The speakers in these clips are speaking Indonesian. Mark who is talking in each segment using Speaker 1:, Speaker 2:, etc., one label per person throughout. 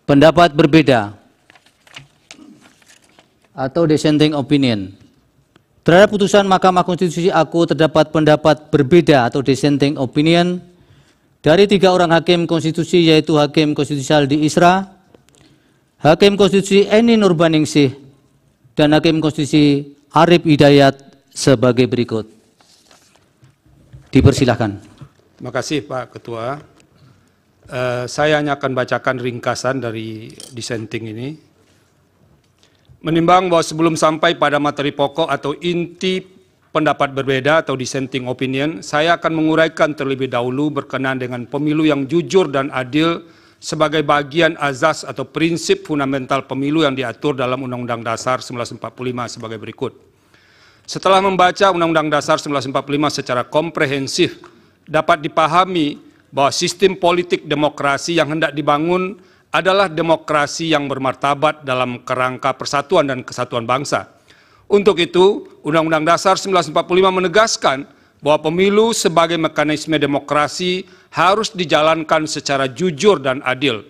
Speaker 1: pendapat berbeda atau dissenting opinion. Terhadap putusan Mahkamah Konstitusi aku terdapat pendapat berbeda atau dissenting opinion dari 3 orang hakim konstitusi, yaitu Hakim Konstitusi Aldi Isra, Hakim Konstitusi Eni Nurbaningsih, dan Hakim Konstitusi Arif Hidayat sebagai berikut. Dipersilahkan.
Speaker 2: Terima kasih Pak Ketua. Saya hanya akan bacakan ringkasan dari dissenting ini. Menimbang bahwa sebelum sampai pada materi pokok atau inti pendapat berbeda atau dissenting opinion, saya akan menguraikan terlebih dahulu berkenaan dengan pemilu yang jujur dan adil sebagai bagian azas atau prinsip fundamental pemilu yang diatur dalam Undang-Undang Dasar 1945 sebagai berikut. Setelah membaca Undang-Undang Dasar 1945 secara komprehensif, dapat dipahami bahwa sistem politik demokrasi yang hendak dibangun adalah demokrasi yang bermartabat dalam kerangka persatuan dan kesatuan bangsa. Untuk itu, Undang-Undang Dasar 1945 menegaskan bahwa pemilu sebagai mekanisme demokrasi harus dijalankan secara jujur dan adil.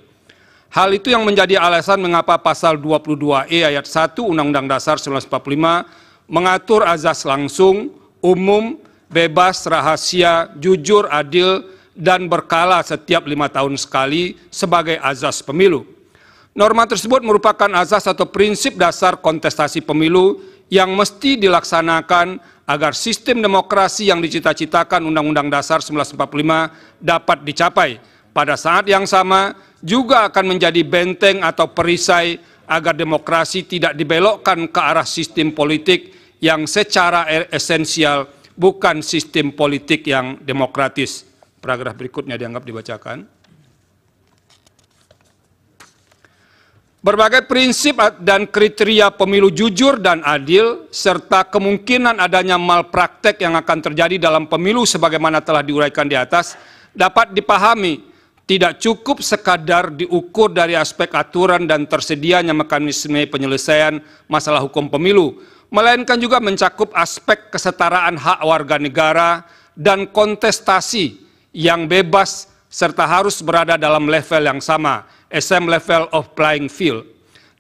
Speaker 2: Hal itu yang menjadi alasan mengapa pasal 22E ayat 1 Undang-Undang Dasar 1945 mengatur azas langsung, umum, bebas, rahasia, jujur, adil, dan berkala setiap 5 tahun sekali sebagai azas pemilu. Norma tersebut merupakan azas atau prinsip dasar kontestasi pemilu yang mesti dilaksanakan agar sistem demokrasi yang dicita-citakan Undang-Undang Dasar 1945 dapat dicapai. Pada saat yang sama juga akan menjadi benteng atau perisai agar demokrasi tidak dibelokkan ke arah sistem politik yang secara esensial bukan sistem politik yang demokratis. Paragraf berikutnya dianggap dibacakan. Berbagai prinsip dan kriteria pemilu jujur dan adil, serta kemungkinan adanya malpraktek yang akan terjadi dalam pemilu sebagaimana telah diuraikan di atas, dapat dipahami tidak cukup sekadar diukur dari aspek aturan dan tersedianya mekanisme penyelesaian masalah hukum pemilu, melainkan juga mencakup aspek kesetaraan hak warga negara dan kontestasi yang bebas serta harus berada dalam level yang sama, same level of playing field.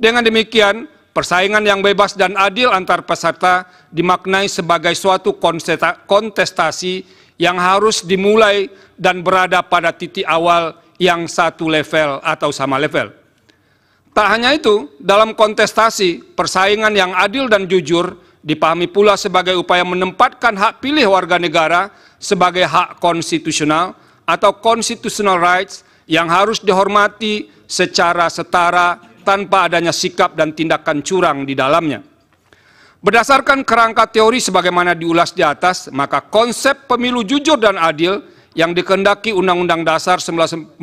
Speaker 2: Dengan demikian, persaingan yang bebas dan adil antar peserta dimaknai sebagai suatu kontestasi yang harus dimulai dan berada pada titik awal yang satu level atau sama level. Tak hanya itu, dalam kontestasi, persaingan yang adil dan jujur dipahami pula sebagai upaya menempatkan hak pilih warga negara sebagai hak konstitusional atau constitutional rights yang harus dihormati secara setara tanpa adanya sikap dan tindakan curang di dalamnya. Berdasarkan kerangka teori sebagaimana diulas di atas, maka konsep pemilu jujur dan adil yang dikehendaki Undang-Undang Dasar 1945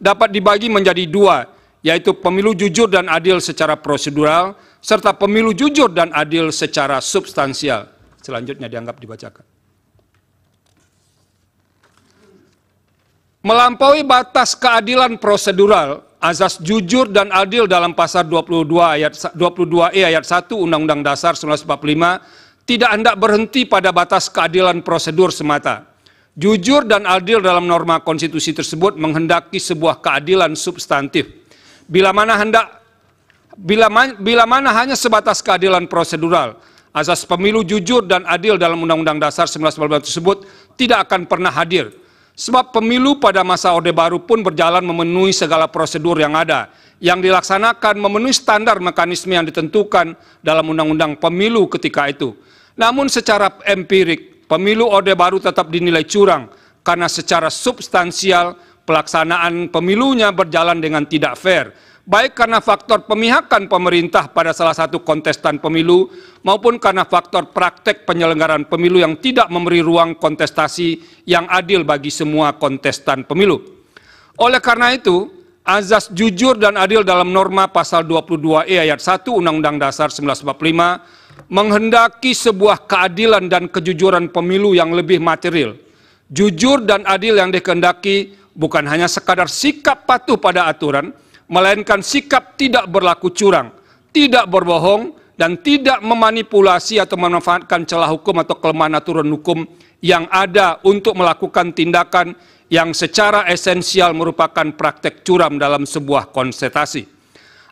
Speaker 2: dapat dibagi menjadi 2, yaitu pemilu jujur dan adil secara prosedural, serta pemilu jujur dan adil secara substansial. Selanjutnya dianggap dibacakan. Melampaui batas keadilan prosedural, azas jujur dan adil dalam pasal 22E ayat 1 Undang-Undang Dasar 1945 tidak hendak berhenti pada batas keadilan prosedur semata. Jujur dan adil dalam norma konstitusi tersebut menghendaki sebuah keadilan substantif. Bila mana hanya sebatas keadilan prosedural, azas pemilu jujur dan adil dalam Undang-Undang Dasar 1945 tersebut tidak akan pernah hadir. Sebab pemilu pada masa Orde Baru pun berjalan memenuhi segala prosedur yang ada, yang dilaksanakan memenuhi standar mekanisme yang ditentukan dalam Undang-Undang Pemilu ketika itu. Namun secara empirik, pemilu Orde Baru tetap dinilai curang, karena secara substansial pelaksanaan pemilunya berjalan dengan tidak fair, baik karena faktor pemihakan pemerintah pada salah satu kontestan pemilu, maupun karena faktor praktek penyelenggaraan pemilu yang tidak memberi ruang kontestasi yang adil bagi semua kontestan pemilu. Oleh karena itu, azas jujur dan adil dalam norma pasal 22E ayat 1 Undang-Undang Dasar 1945 menghendaki sebuah keadilan dan kejujuran pemilu yang lebih material. Jujur dan adil yang dikehendaki bukan hanya sekadar sikap patuh pada aturan, melainkan sikap tidak berlaku curang, tidak berbohong, dan tidak memanipulasi atau memanfaatkan celah hukum atau kelemahan aturan hukum yang ada untuk melakukan tindakan yang secara esensial merupakan praktek curam dalam sebuah kontestasi.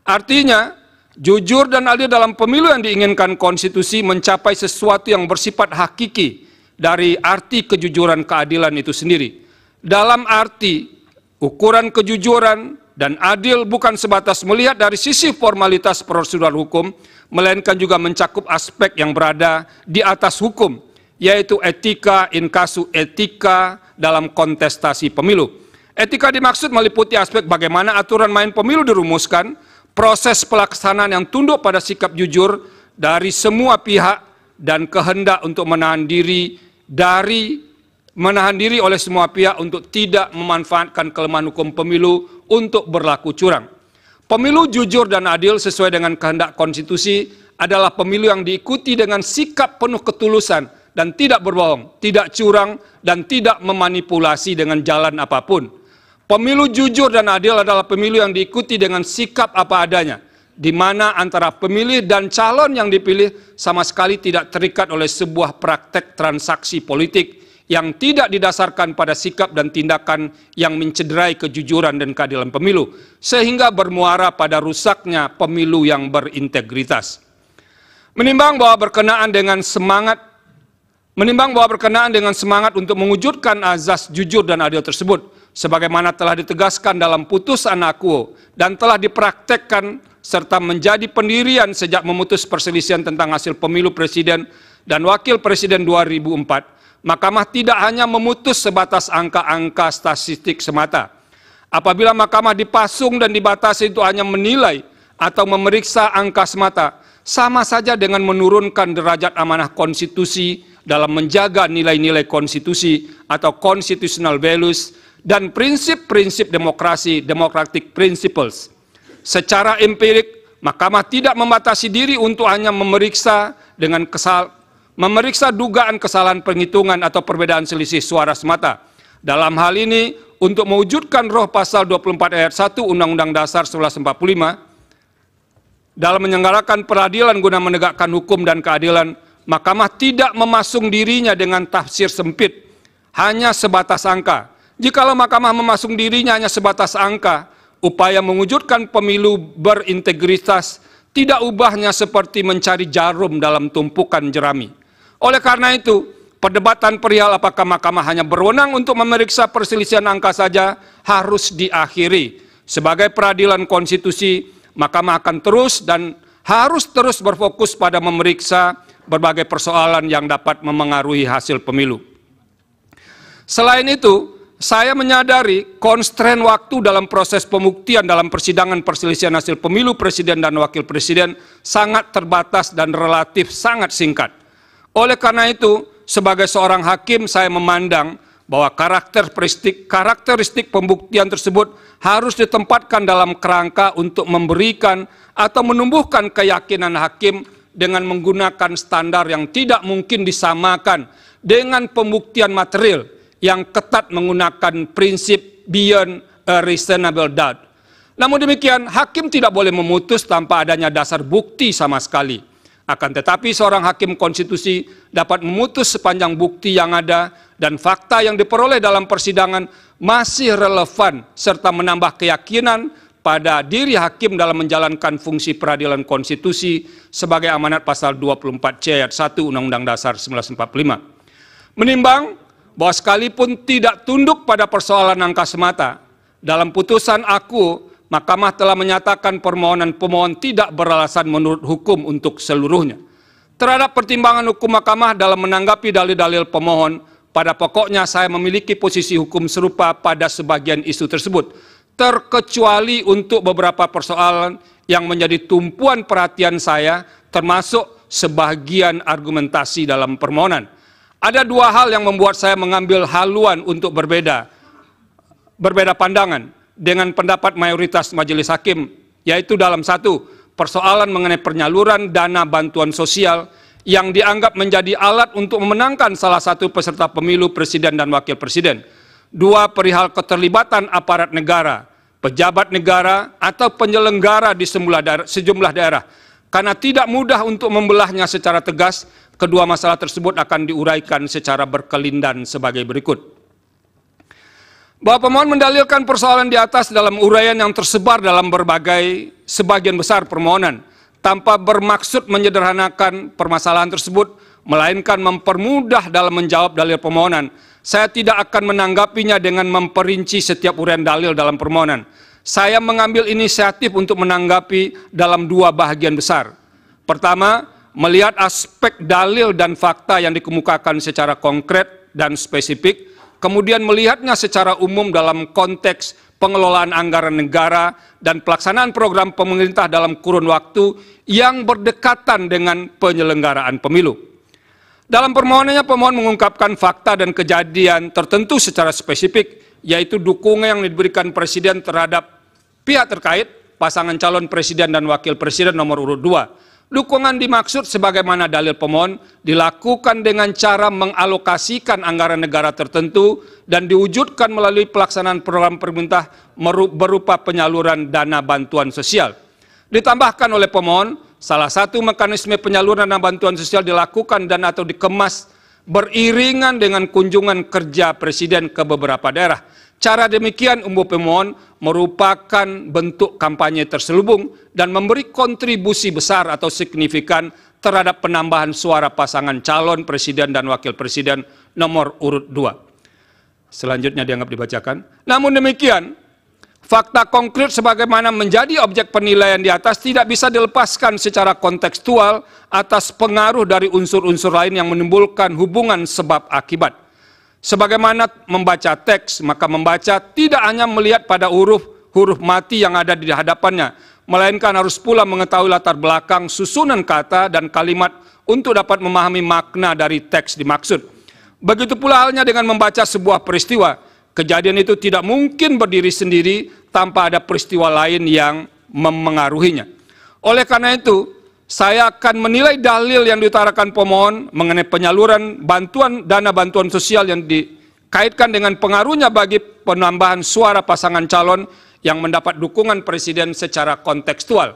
Speaker 2: Artinya, jujur dan adil dalam pemilu yang diinginkan konstitusi mencapai sesuatu yang bersifat hakiki dari arti kejujuran keadilan itu sendiri. Dalam arti, ukuran kejujuran dan adil bukan sebatas melihat dari sisi formalitas prosedur hukum, melainkan juga mencakup aspek yang berada di atas hukum, yaitu etika in casu etika dalam kontestasi pemilu. Etika dimaksud meliputi aspek bagaimana aturan main pemilu dirumuskan, proses pelaksanaan yang tunduk pada sikap jujur dari semua pihak, dan kehendak untuk menahan diri oleh semua pihak untuk tidak memanfaatkan kelemahan hukum pemilu untuk berlaku curang. Pemilu jujur dan adil sesuai dengan kehendak konstitusi adalah pemilu yang diikuti dengan sikap penuh ketulusan dan tidak berbohong, tidak curang, dan tidak memanipulasi dengan jalan apapun. Pemilu jujur dan adil adalah pemilu yang diikuti dengan sikap apa adanya, di mana antara pemilih dan calon yang dipilih sama sekali tidak terikat oleh sebuah praktek transaksi politik yang tidak didasarkan pada sikap dan tindakan yang mencederai kejujuran dan keadilan pemilu, sehingga bermuara pada rusaknya pemilu yang berintegritas. Menimbang bahwa berkenaan dengan semangat untuk mewujudkan azas jujur dan adil tersebut, sebagaimana telah ditegaskan dalam putusan akuo dan telah dipraktekkan serta menjadi pendirian sejak memutus perselisihan tentang hasil pemilu presiden dan wakil presiden 2004, Mahkamah tidak hanya memutus sebatas angka-angka statistik semata. Apabila Mahkamah dipasung dan dibatasi itu hanya menilai atau memeriksa angka semata, sama saja dengan menurunkan derajat amanah konstitusi dalam menjaga nilai-nilai konstitusi atau constitutional values dan prinsip-prinsip demokrasi, democratic principles. Secara empirik, Mahkamah tidak membatasi diri untuk hanya memeriksa dugaan kesalahan penghitungan atau perbedaan selisih suara semata. Dalam hal ini, untuk mewujudkan roh pasal 24 ayat 1 Undang-Undang Dasar 1945, dalam menyelenggarakan peradilan guna menegakkan hukum dan keadilan, Mahkamah tidak memasung dirinya dengan tafsir sempit, hanya sebatas angka. Jikalau Mahkamah memasung dirinya hanya sebatas angka, upaya mewujudkan pemilu berintegritas tidak ubahnya seperti mencari jarum dalam tumpukan jerami. Oleh karena itu, perdebatan perihal apakah Mahkamah hanya berwenang untuk memeriksa perselisihan angka saja harus diakhiri. Sebagai peradilan konstitusi, Mahkamah akan terus dan harus terus berfokus pada memeriksa berbagai persoalan yang dapat memengaruhi hasil pemilu. Selain itu, saya menyadari konstrain waktu dalam proses pembuktian dalam persidangan perselisihan hasil pemilu presiden dan wakil presiden sangat terbatas dan relatif sangat singkat. Oleh karena itu, sebagai seorang hakim saya memandang bahwa karakteristik pembuktian tersebut harus ditempatkan dalam kerangka untuk memberikan atau menumbuhkan keyakinan hakim dengan menggunakan standar yang tidak mungkin disamakan dengan pembuktian material yang ketat menggunakan prinsip beyond a reasonable doubt. Namun demikian, hakim tidak boleh memutus tanpa adanya dasar bukti sama sekali. Akan tetapi seorang hakim konstitusi dapat memutus sepanjang bukti yang ada dan fakta yang diperoleh dalam persidangan masih relevan serta menambah keyakinan pada diri hakim dalam menjalankan fungsi peradilan konstitusi sebagai amanat pasal 24C ayat 1 Undang-Undang Dasar 1945. Menimbang bahwa sekalipun tidak tunduk pada persoalan angka semata, dalam putusan aku, Mahkamah telah menyatakan permohonan pemohon tidak beralasan menurut hukum untuk seluruhnya. Terhadap pertimbangan hukum Mahkamah dalam menanggapi dalil-dalil pemohon, pada pokoknya saya memiliki posisi hukum serupa pada sebagian isu tersebut, terkecuali untuk beberapa persoalan yang menjadi tumpuan perhatian saya, termasuk sebagian argumentasi dalam permohonan. Ada dua hal yang membuat saya mengambil haluan untuk berbeda pandangan dengan pendapat mayoritas majelis hakim, yaitu dalam satu, persoalan mengenai penyaluran dana bantuan sosial yang dianggap menjadi alat untuk memenangkan salah satu peserta pemilu presiden dan wakil presiden. Dua, perihal keterlibatan aparat negara, pejabat negara atau penyelenggara di sejumlah daerah. Karena tidak mudah untuk membelahnya secara tegas, kedua masalah tersebut akan diuraikan secara berkelindan sebagai berikut. bahwa pemohon mendalilkan persoalan di atas dalam uraian yang tersebar dalam sebagian besar permohonan, tanpa bermaksud menyederhanakan permasalahan tersebut, melainkan mempermudah dalam menjawab dalil permohonan. Saya tidak akan menanggapinya dengan memperinci setiap uraian dalil dalam permohonan. Saya mengambil inisiatif untuk menanggapi dalam dua bahagian besar. Pertama, melihat aspek dalil dan fakta yang dikemukakan secara konkret dan spesifik, kemudian melihatnya secara umum dalam konteks pengelolaan anggaran negara dan pelaksanaan program pemerintah dalam kurun waktu yang berdekatan dengan penyelenggaraan pemilu. Dalam permohonannya, pemohon mengungkapkan fakta dan kejadian tertentu secara spesifik, yaitu dukungan yang diberikan Presiden terhadap pihak terkait, pasangan calon Presiden dan Wakil Presiden nomor urut 2. Dukungan dimaksud sebagaimana dalil pemohon dilakukan dengan cara mengalokasikan anggaran negara tertentu dan diwujudkan melalui pelaksanaan program pemerintah berupa penyaluran dana bantuan sosial. Ditambahkan oleh pemohon, salah satu mekanisme penyaluran dana bantuan sosial dilakukan dan atau dikemas beriringan dengan kunjungan kerja Presiden ke beberapa daerah. Cara demikian umum pemohon merupakan bentuk kampanye terselubung dan memberi kontribusi besar atau signifikan terhadap penambahan suara pasangan calon Presiden dan Wakil Presiden nomor urut 2. Selanjutnya dianggap dibacakan. Namun demikian, fakta konkret sebagaimana menjadi objek penilaian di atas tidak bisa dilepaskan secara kontekstual atas pengaruh dari unsur-unsur lain yang menimbulkan hubungan sebab akibat. Sebagaimana membaca teks, maka membaca tidak hanya melihat pada huruf mati yang ada di hadapannya, melainkan harus pula mengetahui latar belakang susunan kata dan kalimat untuk dapat memahami makna dari teks dimaksud. Begitu pula halnya dengan membaca sebuah peristiwa. Kejadian itu tidak mungkin berdiri sendiri tanpa ada peristiwa lain yang memengaruhinya. Oleh karena itu, saya akan menilai dalil yang diutarakan pemohon mengenai penyaluran dana bantuan sosial yang dikaitkan dengan pengaruhnya bagi penambahan suara pasangan calon yang mendapat dukungan Presiden secara kontekstual.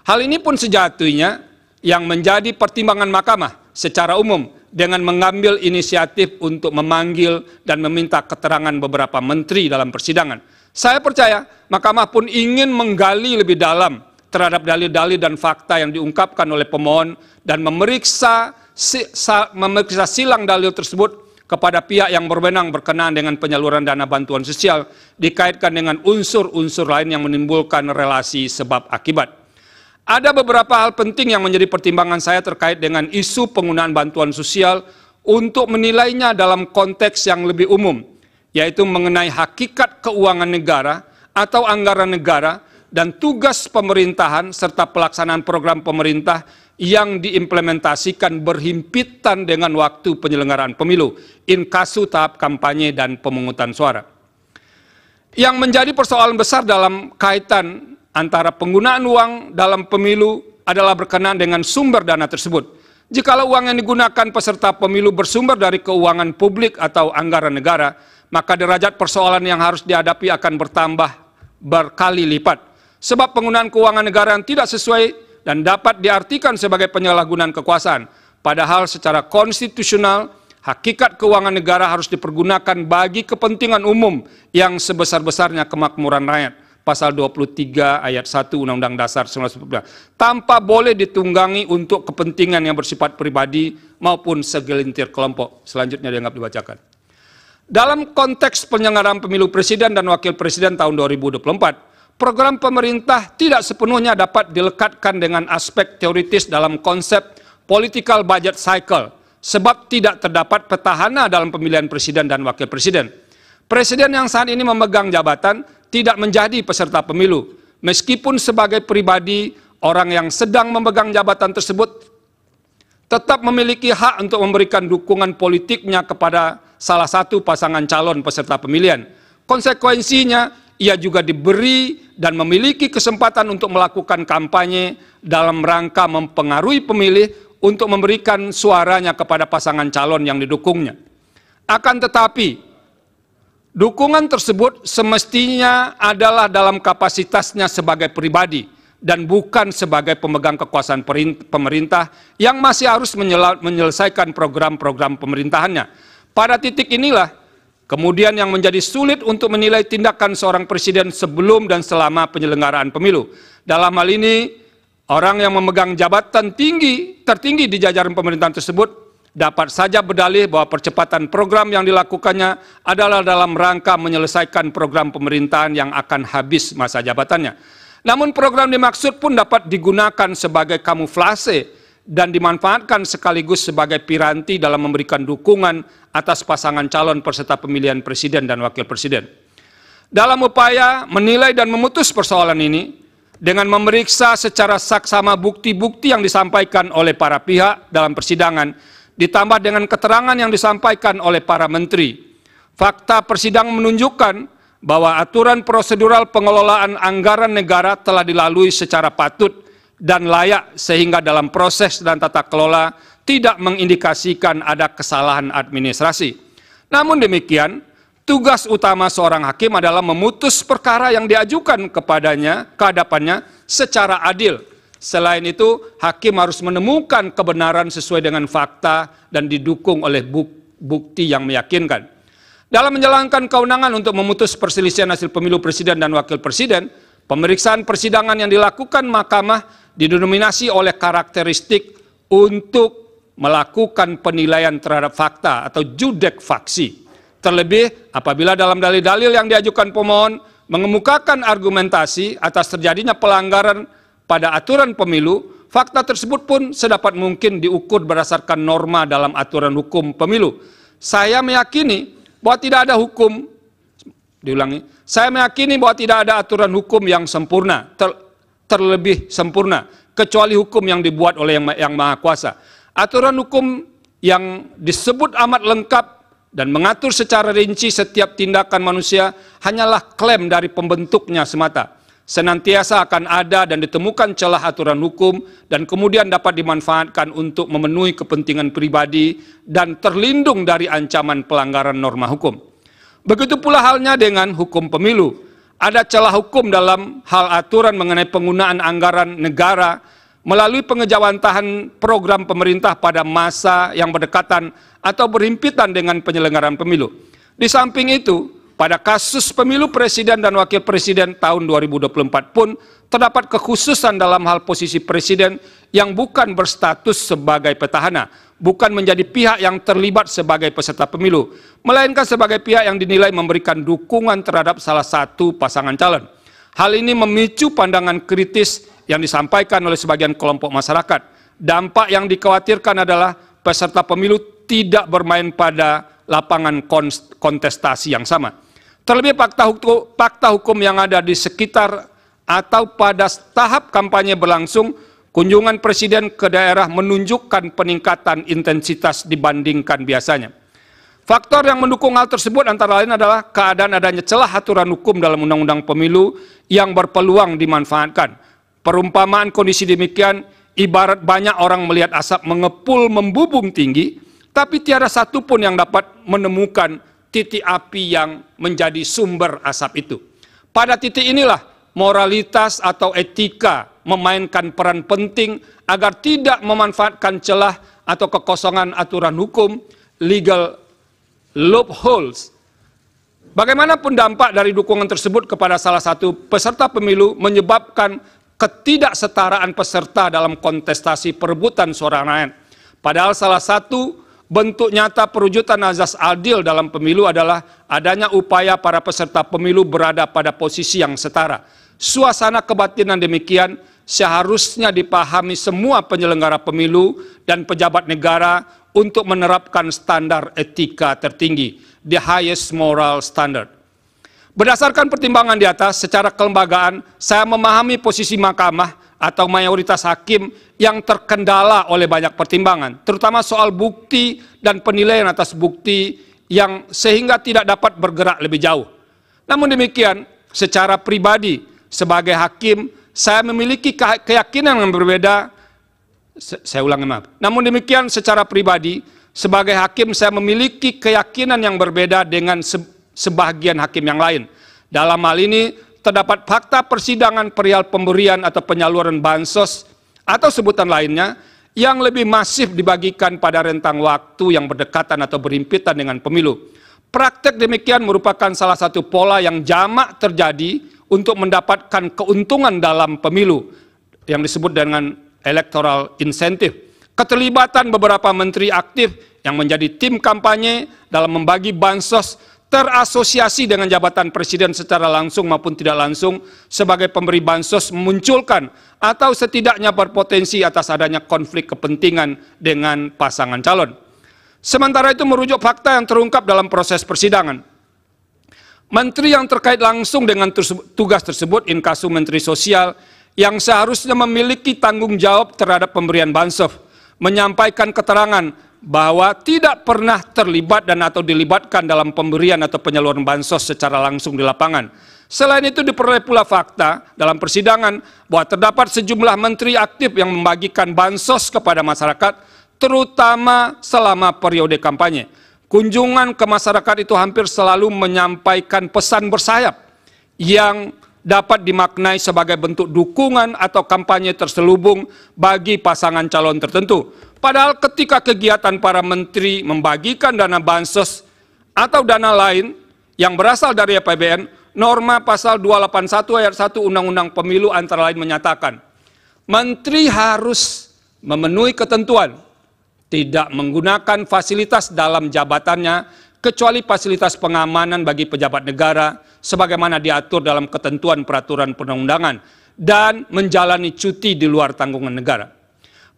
Speaker 2: Hal ini pun sejatinya yang menjadi pertimbangan mahkamah secara umum dengan mengambil inisiatif untuk memanggil dan meminta keterangan beberapa menteri dalam persidangan. Saya percaya mahkamah pun ingin menggali lebih dalam terhadap dalil-dalil dan fakta yang diungkapkan oleh pemohon dan memeriksa silang dalil tersebut kepada pihak yang berwenang berkenaan dengan penyaluran dana bantuan sosial dikaitkan dengan unsur-unsur lain yang menimbulkan relasi sebab akibat. Ada beberapa hal penting yang menjadi pertimbangan saya terkait dengan isu penggunaan bantuan sosial untuk menilainya dalam konteks yang lebih umum, yaitu mengenai hakikat keuangan negara atau anggaran negara dan tugas pemerintahan serta pelaksanaan program pemerintah yang diimplementasikan berhimpitan dengan waktu penyelenggaraan pemilu, inkasu tahap kampanye dan pemungutan suara. Yang menjadi persoalan besar dalam kaitan antara penggunaan uang dalam pemilu adalah berkenaan dengan sumber dana tersebut. Jikalau uang yang digunakan peserta pemilu bersumber dari keuangan publik atau anggaran negara, maka derajat persoalan yang harus dihadapi akan bertambah berkali lipat. Sebab penggunaan keuangan negara yang tidak sesuai dan dapat diartikan sebagai penyalahgunaan kekuasaan. Padahal secara konstitusional, hakikat keuangan negara harus dipergunakan bagi kepentingan umum yang sebesar-besarnya kemakmuran rakyat. Pasal 23 ayat 1 Undang-Undang Dasar 1945. Tanpa boleh ditunggangi untuk kepentingan yang bersifat pribadi maupun segelintir kelompok. Selanjutnya dianggap dibacakan. Dalam konteks penyelenggaraan pemilu presiden dan wakil presiden tahun 2024, program pemerintah tidak sepenuhnya dapat dilekatkan dengan aspek teoritis dalam konsep political budget cycle, sebab tidak terdapat petahana dalam pemilihan presiden dan wakil presiden. Presiden yang saat ini memegang jabatan tidak menjadi peserta pemilu, meskipun sebagai pribadi orang yang sedang memegang jabatan tersebut tetap memiliki hak untuk memberikan dukungan politiknya kepada salah satu pasangan calon peserta pemilihan. Konsekuensinya, ia juga diberi dan memiliki kesempatan untuk melakukan kampanye dalam rangka mempengaruhi pemilih untuk memberikan suaranya kepada pasangan calon yang didukungnya. Akan tetapi, dukungan tersebut semestinya adalah dalam kapasitasnya sebagai pribadi dan bukan sebagai pemegang kekuasaan pemerintah yang masih harus menyelesaikan program-program pemerintahannya. Pada titik inilah, Kemudian yang menjadi sulit untuk menilai tindakan seorang presiden sebelum dan selama penyelenggaraan pemilu. Dalam hal ini, orang yang memegang jabatan tertinggi di jajaran pemerintahan tersebut dapat saja berdalih bahwa percepatan program yang dilakukannya adalah dalam rangka menyelesaikan program pemerintahan yang akan habis masa jabatannya. Namun program dimaksud pun dapat digunakan sebagai kamuflase dan dimanfaatkan sekaligus sebagai piranti dalam memberikan dukungan atas pasangan calon peserta pemilihan presiden dan wakil presiden. Dalam upaya menilai dan memutus persoalan ini, dengan memeriksa secara saksama bukti-bukti yang disampaikan oleh para pihak dalam persidangan, ditambah dengan keterangan yang disampaikan oleh para menteri, fakta persidangan menunjukkan bahwa aturan prosedural pengelolaan anggaran negara telah dilalui secara patut dan layak sehingga dalam proses dan tata kelola tidak mengindikasikan ada kesalahan administrasi. Namun demikian, tugas utama seorang hakim adalah memutus perkara yang diajukan kepadanya, ke hadapannya secara adil. Selain itu, hakim harus menemukan kebenaran sesuai dengan fakta dan didukung oleh bukti yang meyakinkan. Dalam menjalankan kewenangan untuk memutus perselisihan hasil pemilu presiden dan wakil presiden, pemeriksaan persidangan yang dilakukan mahkamah didominasi oleh karakteristik untuk melakukan penilaian terhadap fakta atau judek faksi. Terlebih apabila dalam dalil-dalil yang diajukan pemohon mengemukakan argumentasi atas terjadinya pelanggaran pada aturan pemilu, fakta tersebut pun sedapat mungkin diukur berdasarkan norma dalam aturan hukum pemilu. Saya meyakini bahwa tidak ada hukum, saya meyakini bahwa tidak ada aturan hukum yang sempurna, terlebih sempurna, kecuali hukum yang dibuat oleh Yang Maha Kuasa. Aturan hukum yang disebut amat lengkap dan mengatur secara rinci setiap tindakan manusia hanyalah klaim dari pembentuknya semata. Senantiasa akan ada dan ditemukan celah aturan hukum dan kemudian dapat dimanfaatkan untuk memenuhi kepentingan pribadi dan terlindung dari ancaman pelanggaran norma hukum. Begitu pula halnya dengan hukum pemilu. Ada celah hukum dalam hal aturan mengenai penggunaan anggaran negara melalui pengejawantahan program pemerintah pada masa yang berdekatan atau berhimpitan dengan penyelenggaraan pemilu. Di samping itu, pada kasus pemilu presiden dan wakil presiden tahun 2024 pun terdapat kekhususan dalam hal posisi presiden yang bukan berstatus sebagai petahana, bukan menjadi pihak yang terlibat sebagai peserta pemilu, melainkan sebagai pihak yang dinilai memberikan dukungan terhadap salah satu pasangan calon. Hal ini memicu pandangan kritis yang disampaikan oleh sebagian kelompok masyarakat. Dampak yang dikhawatirkan adalah peserta pemilu tidak bermain pada lapangan kontestasi yang sama. Terlebih fakta hukum yang ada di sekitar atau pada tahap kampanye berlangsung, kunjungan presiden ke daerah menunjukkan peningkatan intensitas dibandingkan biasanya. Faktor yang mendukung hal tersebut antara lain adalah keadaan adanya celah aturan hukum dalam undang-undang pemilu yang berpeluang dimanfaatkan. Perumpamaan kondisi demikian ibarat banyak orang melihat asap mengepul membubung tinggi, tapi tiada satu pun yang dapat menemukan titik api yang menjadi sumber asap itu. Pada titik inilah moralitas atau etika memainkan peran penting agar tidak memanfaatkan celah atau kekosongan aturan hukum, legal loopholes. Bagaimanapun dampak dari dukungan tersebut kepada salah satu peserta pemilu menyebabkan ketidaksetaraan peserta dalam kontestasi perebutan suara rakyat. Padahal salah satu bentuk nyata perwujudan azas adil dalam pemilu adalah adanya upaya para peserta pemilu berada pada posisi yang setara. Suasana kebatinan demikian seharusnya dipahami semua penyelenggara pemilu dan pejabat negara untuk menerapkan standar etika tertinggi, the highest moral standard. Berdasarkan pertimbangan di atas, secara kelembagaan, saya memahami posisi mahkamah atau mayoritas hakim yang terkendala oleh banyak pertimbangan, terutama soal bukti dan penilaian atas bukti yang sehingga tidak dapat bergerak lebih jauh. Namun demikian, secara pribadi, sebagai hakim, saya memiliki keyakinan yang berbeda. Namun demikian, secara pribadi, sebagai hakim, saya memiliki keyakinan yang berbeda dengan sebagian hakim yang lain. Dalam hal ini, terdapat fakta persidangan perihal pemberian atau penyaluran bansos atau sebutan lainnya yang lebih masif dibagikan pada rentang waktu yang berdekatan atau berhimpitan dengan pemilu. Praktek demikian merupakan salah satu pola yang jamak terjadi untuk mendapatkan keuntungan dalam pemilu yang disebut dengan electoral incentive. Keterlibatan beberapa menteri aktif yang menjadi tim kampanye dalam membagi bansos terasosiasi dengan jabatan presiden secara langsung maupun tidak langsung sebagai pemberi bansos memunculkan atau setidaknya berpotensi atas adanya konflik kepentingan dengan pasangan calon. Sementara itu merujuk fakta yang terungkap dalam proses persidangan. Menteri yang terkait langsung dengan tugas tersebut, inkasu Menteri Sosial, yang seharusnya memiliki tanggung jawab terhadap pemberian bansos, menyampaikan keterangan bahwa tidak pernah terlibat dan atau dilibatkan dalam pemberian atau penyaluran bansos secara langsung di lapangan. Selain itu diperoleh pula fakta dalam persidangan bahwa terdapat sejumlah menteri aktif yang membagikan bansos kepada masyarakat, terutama selama periode kampanye. Kunjungan ke masyarakat itu hampir selalu menyampaikan pesan bersayap yang dapat dimaknai sebagai bentuk dukungan atau kampanye terselubung bagi pasangan calon tertentu. Padahal ketika kegiatan para menteri membagikan dana bansos atau dana lain yang berasal dari APBN, norma pasal 281 ayat 1 Undang-Undang Pemilu antara lain menyatakan, menteri harus memenuhi ketentuan, tidak menggunakan fasilitas dalam jabatannya, kecuali fasilitas pengamanan bagi pejabat negara, sebagaimana diatur dalam ketentuan peraturan perundang-undangan, dan menjalani cuti di luar tanggungan negara.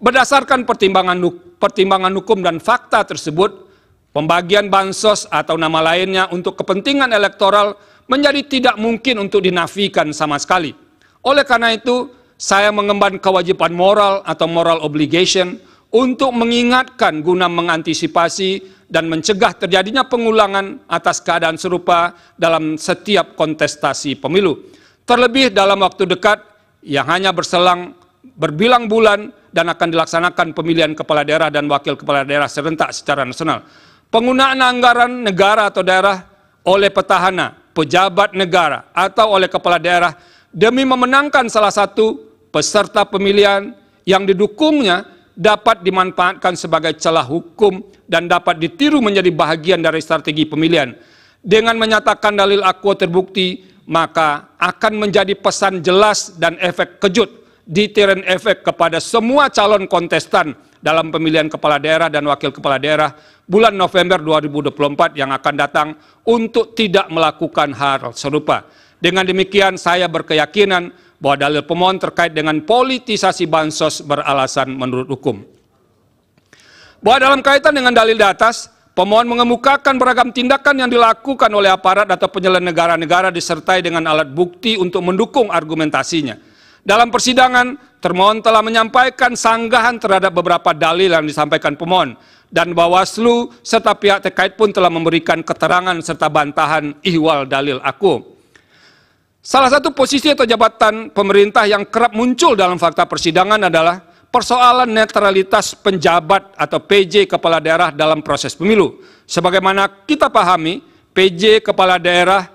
Speaker 2: Berdasarkan pertimbangan hukum dan fakta tersebut, pembagian bansos atau nama lainnya untuk kepentingan elektoral menjadi tidak mungkin untuk dinafikan sama sekali. Oleh karena itu, saya mengemban kewajiban moral atau moral obligation untuk mengingatkan guna mengantisipasi dan mencegah terjadinya pengulangan atas keadaan serupa dalam setiap kontestasi pemilu. Terlebih dalam waktu dekat yang hanya berselang berbilang bulan dan akan dilaksanakan pemilihan kepala daerah dan wakil kepala daerah serentak secara nasional. Penggunaan anggaran negara atau daerah oleh petahana, pejabat negara, atau oleh kepala daerah demi memenangkan salah satu peserta pemilihan yang didukungnya dapat dimanfaatkan sebagai celah hukum dan dapat ditiru menjadi bahagian dari strategi pemilihan. Dengan menyatakan dalil akuo terbukti, maka akan menjadi pesan jelas dan efek kejut, deterrent efek kepada semua calon kontestan dalam pemilihan kepala daerah dan wakil kepala daerah bulan November 2024 yang akan datang untuk tidak melakukan hal serupa. Dengan demikian, saya berkeyakinan bahwa dalil pemohon terkait dengan politisasi bansos beralasan menurut hukum. Bahwa dalam kaitan dengan dalil di atas, pemohon mengemukakan beragam tindakan yang dilakukan oleh aparat atau penyelenggara negara disertai dengan alat bukti untuk mendukung argumentasinya. Dalam persidangan, termohon telah menyampaikan sanggahan terhadap beberapa dalil yang disampaikan pemohon, dan Bawaslu serta pihak terkait pun telah memberikan keterangan serta bantahan ihwal dalil akuo. Salah satu posisi atau jabatan pemerintah yang kerap muncul dalam fakta persidangan adalah persoalan netralitas penjabat atau PJ kepala daerah dalam proses pemilu. Sebagaimana kita pahami, PJ kepala daerah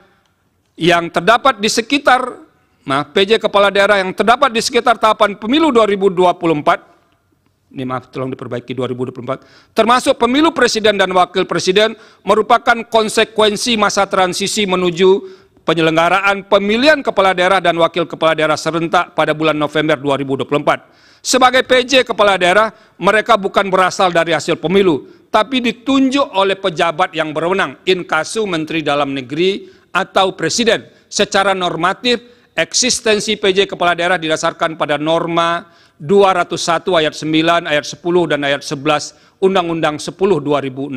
Speaker 2: yang terdapat di sekitar PJ kepala daerah yang terdapat di sekitar tahapan pemilu 2024, ini maaf tolong diperbaiki 2024, termasuk pemilu presiden dan wakil presiden merupakan konsekuensi masa transisi menuju penyelenggaraan pemilihan kepala daerah dan wakil kepala daerah serentak pada bulan November 2024. Sebagai PJ kepala daerah, mereka bukan berasal dari hasil pemilu, tapi ditunjuk oleh pejabat yang berwenang, inkasu Menteri Dalam Negeri atau Presiden. Secara normatif, eksistensi PJ kepala daerah didasarkan pada norma 201 ayat 9, ayat 10, dan ayat 11 Undang-Undang 10 2016.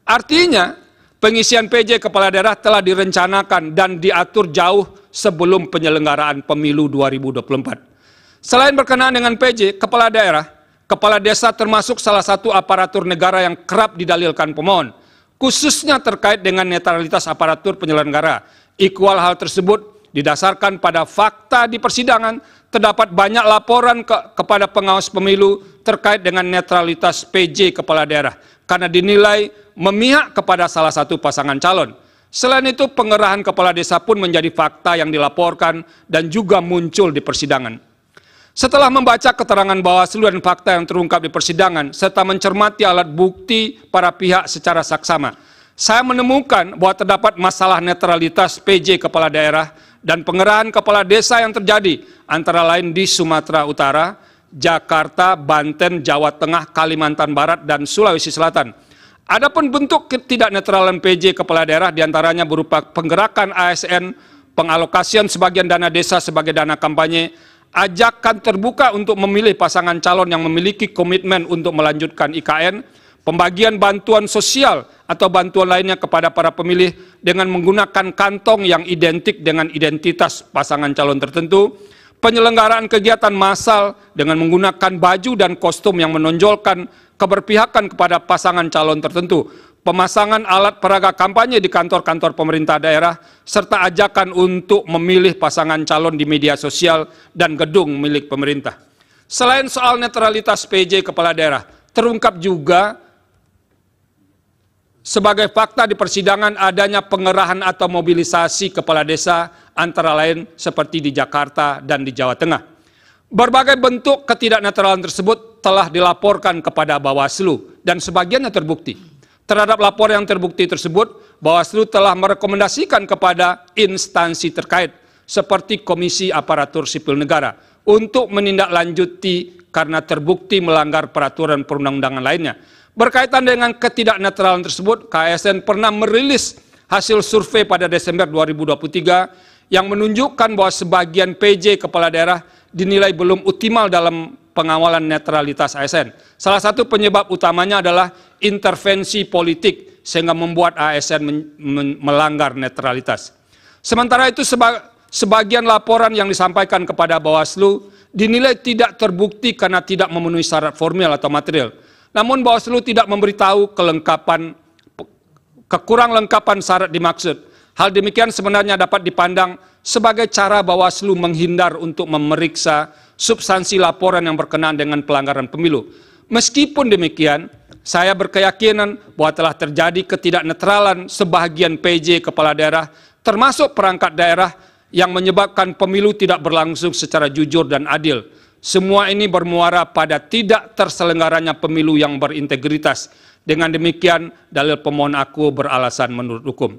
Speaker 2: Artinya, pengisian PJ kepala daerah telah direncanakan dan diatur jauh sebelum penyelenggaraan pemilu 2024. Selain berkenaan dengan PJ kepala daerah, kepala desa termasuk salah satu aparatur negara yang kerap didalilkan pemohon, khususnya terkait dengan netralitas aparatur penyelenggara. Ikhwal hal tersebut didasarkan pada fakta di persidangan, terdapat banyak laporan kepada pengawas pemilu terkait dengan netralitas PJ kepala daerah, karena dinilai memihak kepada salah satu pasangan calon. Selain itu, pengerahan kepala desa pun menjadi fakta yang dilaporkan dan juga muncul di persidangan. Setelah membaca keterangan Bawaslu dan fakta yang terungkap di persidangan, serta mencermati alat bukti para pihak secara saksama, Saya menemukan bahwa terdapat masalah netralitas PJ kepala daerah dan pengerahan kepala desa yang terjadi antara lain di Sumatera Utara, Jakarta, Banten, Jawa Tengah, Kalimantan Barat, dan Sulawesi Selatan. Adapun bentuk ketidaknetralan PJ kepala daerah diantaranya berupa penggerakan ASN, pengalokasian sebagian dana desa sebagai dana kampanye, ajakan terbuka untuk memilih pasangan calon yang memiliki komitmen untuk melanjutkan IKN, pembagian bantuan sosial atau bantuan lainnya kepada para pemilih dengan menggunakan kantong yang identik dengan identitas pasangan calon tertentu, penyelenggaraan kegiatan massal dengan menggunakan baju dan kostum yang menonjolkan keberpihakan kepada pasangan calon tertentu, pemasangan alat peraga kampanye di kantor-kantor pemerintah daerah, serta ajakan untuk memilih pasangan calon di media sosial dan gedung milik pemerintah. Selain soal netralitas PJ kepala daerah, terungkap juga sebagai fakta di persidangan adanya pengerahan atau mobilisasi kepala desa antara lain seperti di Jakarta dan di Jawa Tengah. Berbagai bentuk ketidaknetralan tersebut telah dilaporkan kepada Bawaslu dan sebagiannya terbukti. Terhadap laporan yang terbukti tersebut, Bawaslu telah merekomendasikan kepada instansi terkait seperti Komisi Aparatur Sipil Negara untuk menindaklanjuti karena terbukti melanggar peraturan perundang-undangan lainnya. Berkaitan dengan ketidaknetralan tersebut, KSN pernah merilis hasil survei pada Desember 2023 yang menunjukkan bahwa sebagian PJ kepala daerah dinilai belum optimal dalam pengawalan netralitas ASN. Salah satu penyebab utamanya adalah intervensi politik sehingga membuat ASN melanggar netralitas. Sementara itu sebagian laporan yang disampaikan kepada Bawaslu dinilai tidak terbukti karena tidak memenuhi syarat formil atau material. Namun Bawaslu tidak memberitahu kekurang lengkapan syarat dimaksud. Hal demikian sebenarnya dapat dipandang sebagai cara Bawaslu menghindar untuk memeriksa substansi laporan yang berkenaan dengan pelanggaran pemilu. Meskipun demikian, saya berkeyakinan bahwa telah terjadi ketidaknetralan sebagian PJ kepala daerah, termasuk perangkat daerah yang menyebabkan pemilu tidak berlangsung secara jujur dan adil. Semua ini bermuara pada tidak terselenggaranya pemilu yang berintegritas. Dengan demikian, dalil pemohon aku beralasan menurut hukum.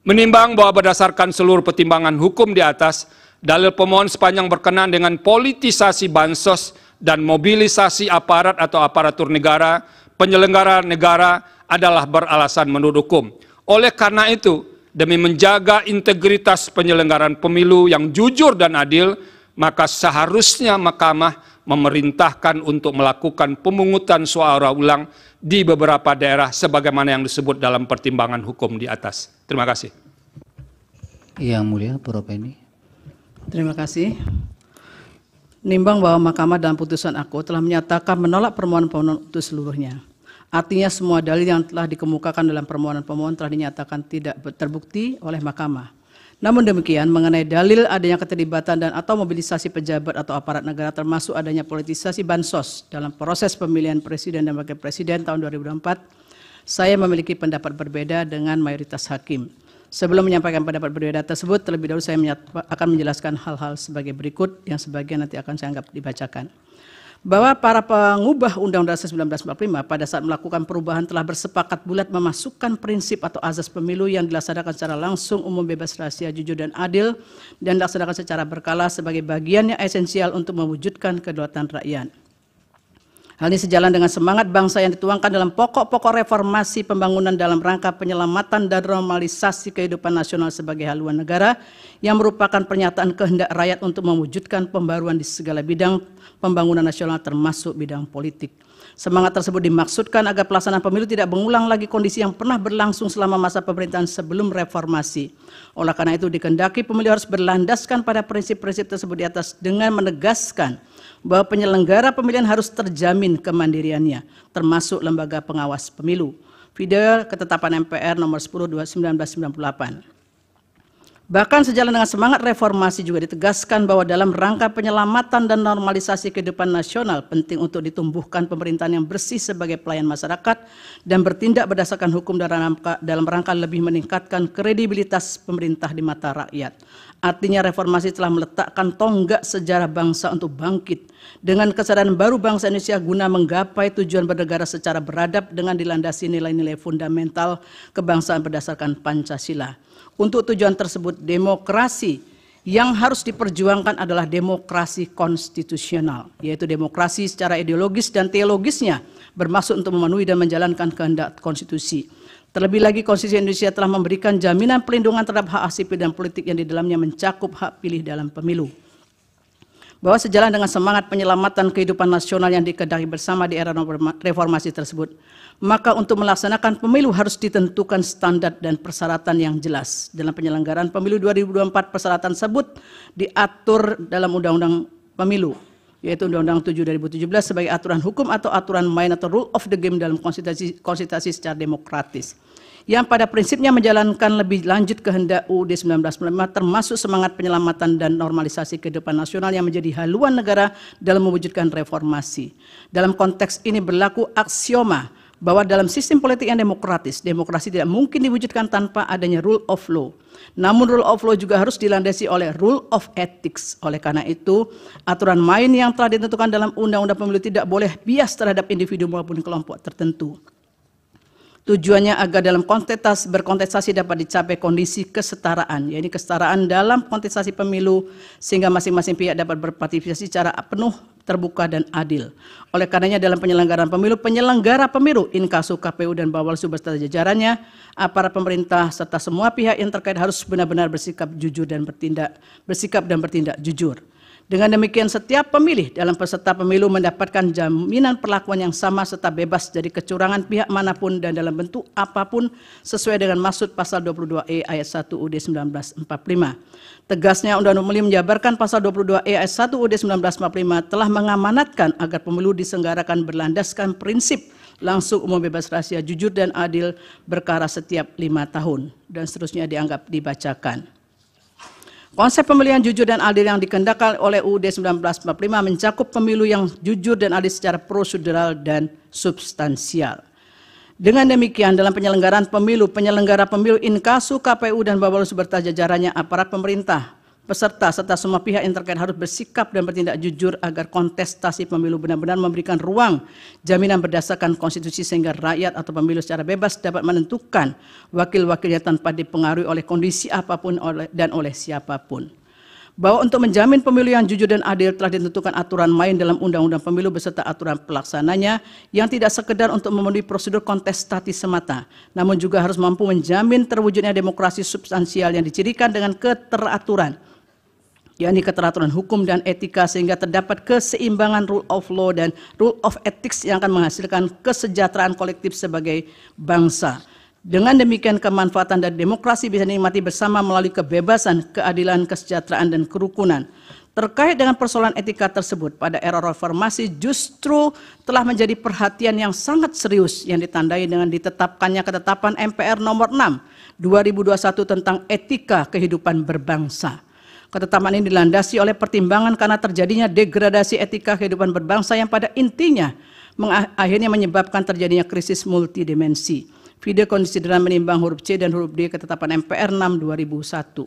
Speaker 2: Menimbang bahwa berdasarkan seluruh pertimbangan hukum di atas, dalil pemohon sepanjang berkenaan dengan politisasi bansos dan mobilisasi aparat atau aparatur negara, penyelenggara negara adalah beralasan menurut hukum. Oleh karena itu, demi menjaga integritas penyelenggaraan pemilu yang jujur dan adil, maka seharusnya Mahkamah memerintahkan untuk melakukan pemungutan suara ulang di beberapa daerah sebagaimana yang disebut dalam pertimbangan hukum di atas. Terima kasih.
Speaker 1: Yang Mulia, Prof. Eni.
Speaker 3: Terima kasih. Nimbang bahwa Mahkamah dalam putusan aku telah menyatakan menolak permohonan pemohon itu seluruhnya. Artinya semua dalil yang telah dikemukakan dalam permohonan pemohon telah dinyatakan tidak terbukti oleh Mahkamah. Namun demikian, mengenai dalil adanya keterlibatan dan atau mobilisasi pejabat atau aparat negara termasuk adanya politisasi bansos dalam proses pemilihan presiden dan wakil presiden tahun 2024, saya memiliki pendapat berbeda dengan mayoritas hakim. Sebelum menyampaikan pendapat berbeda tersebut, terlebih dahulu saya akan menjelaskan hal-hal sebagai berikut yang sebagian nanti akan saya anggap dibacakan. Bahwa para pengubah Undang-Undang 1945 pada saat melakukan perubahan telah bersepakat bulat memasukkan prinsip atau azas pemilu yang dilaksanakan secara langsung, umum, bebas, rahasia, jujur, dan adil dan dilaksanakan secara berkala sebagai bagian yang esensial untuk mewujudkan kedaulatan rakyat. Hal ini sejalan dengan semangat bangsa yang dituangkan dalam pokok-pokok reformasi pembangunan dalam rangka penyelamatan dan normalisasi kehidupan nasional sebagai haluan negara yang merupakan pernyataan kehendak rakyat untuk mewujudkan pembaruan di segala bidang pembangunan nasional termasuk bidang politik. Semangat tersebut dimaksudkan agar pelaksanaan pemilu tidak mengulang lagi kondisi yang pernah berlangsung selama masa pemerintahan sebelum reformasi. Oleh karena itu dikehendaki pemilu harus berlandaskan pada prinsip-prinsip tersebut di atas dengan menegaskan bahwa penyelenggara pemilihan harus terjamin kemandiriannya, termasuk lembaga pengawas pemilu. Video ketetapan MPR nomor 10/1998. Bahkan sejalan dengan semangat reformasi juga ditegaskan bahwa dalam rangka penyelamatan dan normalisasi kehidupan nasional penting untuk ditumbuhkan pemerintahan yang bersih sebagai pelayan masyarakat dan bertindak berdasarkan hukum dalam rangka lebih meningkatkan kredibilitas pemerintah di mata rakyat. Artinya reformasi telah meletakkan tonggak sejarah bangsa untuk bangkit dengan kesadaran baru bangsa Indonesia guna menggapai tujuan bernegara secara beradab dengan dilandasi nilai-nilai fundamental kebangsaan berdasarkan Pancasila. Untuk tujuan tersebut, demokrasi yang harus diperjuangkan adalah demokrasi konstitusional, yaitu demokrasi secara ideologis dan teologisnya bermaksud untuk memenuhi dan menjalankan kehendak konstitusi. Terlebih lagi, Konstitusi Indonesia telah memberikan jaminan perlindungan terhadap hak sipil dan politik yang di dalamnya mencakup hak pilih dalam pemilu. Bahwa sejalan dengan semangat penyelamatan kehidupan nasional yang dikehendaki bersama di era reformasi tersebut, maka untuk melaksanakan pemilu harus ditentukan standar dan persyaratan yang jelas. Dalam penyelenggaraan pemilu 2024, persyaratan tersebut diatur dalam Undang-Undang Pemilu, yaitu Undang-Undang 7 2017 sebagai aturan hukum atau aturan main atau rule of the game dalam konstitusi secara demokratis, yang pada prinsipnya menjalankan lebih lanjut kehendak UUD 1945 termasuk semangat penyelamatan dan normalisasi kehidupan nasional yang menjadi haluan negara dalam mewujudkan reformasi. Dalam konteks ini berlaku aksioma bahwa dalam sistem politik yang demokratis, demokrasi tidak mungkin diwujudkan tanpa adanya rule of law. Namun rule of law juga harus dilandasi oleh rule of ethics. Oleh karena itu, aturan main yang telah ditentukan dalam Undang-Undang Pemilu tidak boleh bias terhadap individu maupun kelompok tertentu. Tujuannya agar dalam berkontestasi dapat dicapai kondisi kesetaraan, yaitu kesetaraan dalam kontestasi pemilu sehingga masing-masing pihak dapat berpartisipasi secara penuh, terbuka dan adil. Oleh karenanya dalam penyelenggaraan pemilu, penyelenggara pemilu, Inkasu, KPU dan Bawaslu beserta jajarannya, aparat pemerintah serta semua pihak yang terkait harus benar-benar bersikap dan bertindak jujur. Dengan demikian setiap pemilih dalam peserta pemilu mendapatkan jaminan perlakuan yang sama serta bebas dari kecurangan pihak manapun dan dalam bentuk apapun sesuai dengan maksud pasal 22E ayat 1 UUD 1945. Tegasnya Undang-Undang Pemilu menjabarkan pasal 22E ayat 1 UUD 1945 telah mengamanatkan agar pemilu diselenggarakan berlandaskan prinsip langsung, umum, bebas, rahasia, jujur dan adil berkala setiap 5 tahun dan seterusnya dianggap dibacakan. Konsep pemilihan jujur dan adil yang dikehendaki oleh UUD 1945 mencakup pemilu yang jujur dan adil secara prosedural dan substansial. Dengan demikian, dalam penyelenggaraan pemilu, penyelenggara pemilu Inkasu, KPU dan Bawaslu serta jajarannya, aparat pemerintah, peserta serta semua pihak yang terkait harus bersikap dan bertindak jujur agar kontestasi pemilu benar-benar memberikan ruang jaminan berdasarkan konstitusi sehingga rakyat atau pemilu secara bebas dapat menentukan wakil-wakilnya tanpa dipengaruhi oleh kondisi apapun dan oleh siapapun. Bahwa untuk menjamin pemilu yang jujur dan adil telah ditentukan aturan main dalam Undang-Undang Pemilu beserta aturan pelaksananya yang tidak sekedar untuk memenuhi prosedur kontestasi semata, namun juga harus mampu menjamin terwujudnya demokrasi substansial yang dicirikan dengan keteraturan, yakni keteraturan hukum dan etika sehingga terdapat keseimbangan rule of law dan rule of ethics yang akan menghasilkan kesejahteraan kolektif sebagai bangsa. Dengan demikian kemanfaatan dari demokrasi bisa dinikmati bersama melalui kebebasan, keadilan, kesejahteraan dan kerukunan. Terkait dengan persoalan etika tersebut pada era reformasi justru telah menjadi perhatian yang sangat serius yang ditandai dengan ditetapkannya ketetapan MPR nomor 6 2021 tentang etika kehidupan berbangsa. Ketetapan ini dilandasi oleh pertimbangan karena terjadinya degradasi etika kehidupan berbangsa yang pada intinya akhirnya menyebabkan terjadinya krisis multidimensi. Video konsideran menimbang huruf C dan huruf D ketetapan MPR 6 2001.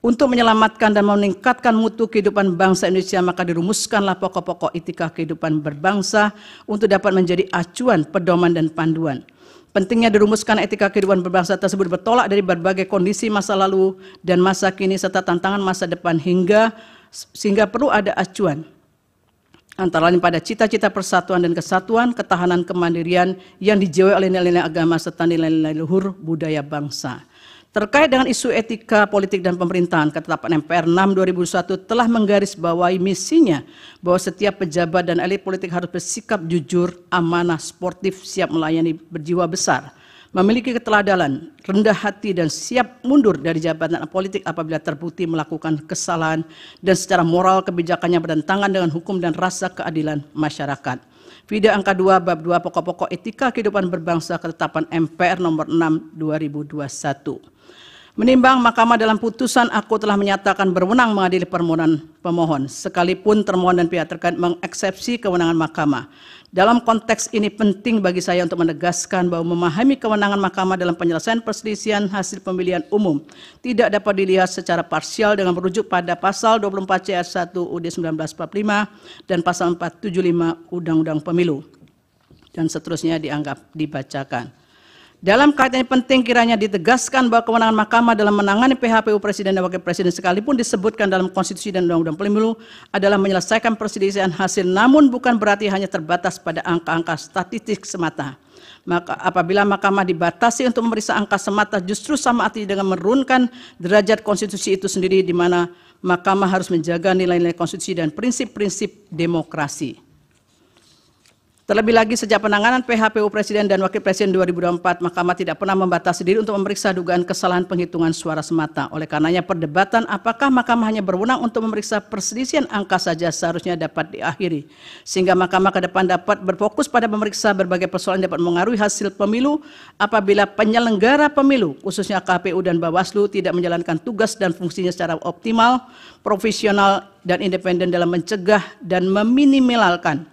Speaker 3: Untuk menyelamatkan dan meningkatkan mutu kehidupan bangsa Indonesia, maka dirumuskanlah pokok-pokok etika kehidupan berbangsa untuk dapat menjadi acuan, pedoman, dan panduan. Pentingnya dirumuskan etika kehidupan berbangsa tersebut bertolak dari berbagai kondisi masa lalu dan masa kini serta tantangan masa depan sehingga perlu ada acuan antara lain pada cita-cita persatuan dan kesatuan, ketahanan kemandirian yang dijiwai oleh nilai-nilai agama serta nilai-nilai luhur budaya bangsa. Terkait dengan isu etika politik dan pemerintahan, ketetapan MPR 6 2001 telah menggarisbawahi misinya bahwa setiap pejabat dan elit politik harus bersikap jujur, amanah, sportif, siap melayani, berjiwa besar, memiliki keteladanan, rendah hati dan siap mundur dari jabatan politik apabila terbukti melakukan kesalahan dan secara moral kebijakannya bertentangan dengan hukum dan rasa keadilan masyarakat. Video angka 2 bab 2 pokok-pokok etika kehidupan berbangsa ketetapan MPR nomor 6 2021. Menimbang Mahkamah dalam putusan aku telah menyatakan berwenang mengadili permohonan pemohon, sekalipun termohon dan pihak terkait mengeksepsi kewenangan Mahkamah. Dalam konteks ini penting bagi saya untuk menegaskan bahwa memahami kewenangan Mahkamah dalam penyelesaian perselisihan hasil pemilihan umum tidak dapat dilihat secara parsial dengan merujuk pada pasal 24 C ayat 1 UUD 1945 dan pasal 475 Undang-Undang Pemilu, dan seterusnya dianggap dibacakan. Dalam kaitan ini penting kiranya ditegaskan bahwa kewenangan Mahkamah dalam menangani PHPU Presiden dan Wakil Presiden sekalipun disebutkan dalam Konstitusi dan Undang-Undang Pemilu adalah menyelesaikan perselisihan hasil, namun bukan berarti hanya terbatas pada angka-angka statistik semata. Maka apabila Mahkamah dibatasi untuk memeriksa angka semata, justru sama artinya dengan menurunkan derajat konstitusi itu sendiri, di mana Mahkamah harus menjaga nilai-nilai konstitusi dan prinsip-prinsip demokrasi. Terlebih lagi sejak penanganan PHPU Presiden dan Wakil Presiden 2024, Mahkamah tidak pernah membatasi diri untuk memeriksa dugaan kesalahan penghitungan suara semata. Oleh karenanya perdebatan apakah Mahkamah hanya berwenang untuk memeriksa perselisihan angka saja seharusnya dapat diakhiri, sehingga Mahkamah ke depan dapat berfokus pada memeriksa berbagai persoalan yang dapat mengaruhi hasil pemilu apabila penyelenggara pemilu, khususnya KPU dan Bawaslu, tidak menjalankan tugas dan fungsinya secara optimal, profesional, dan independen dalam mencegah dan meminimalkan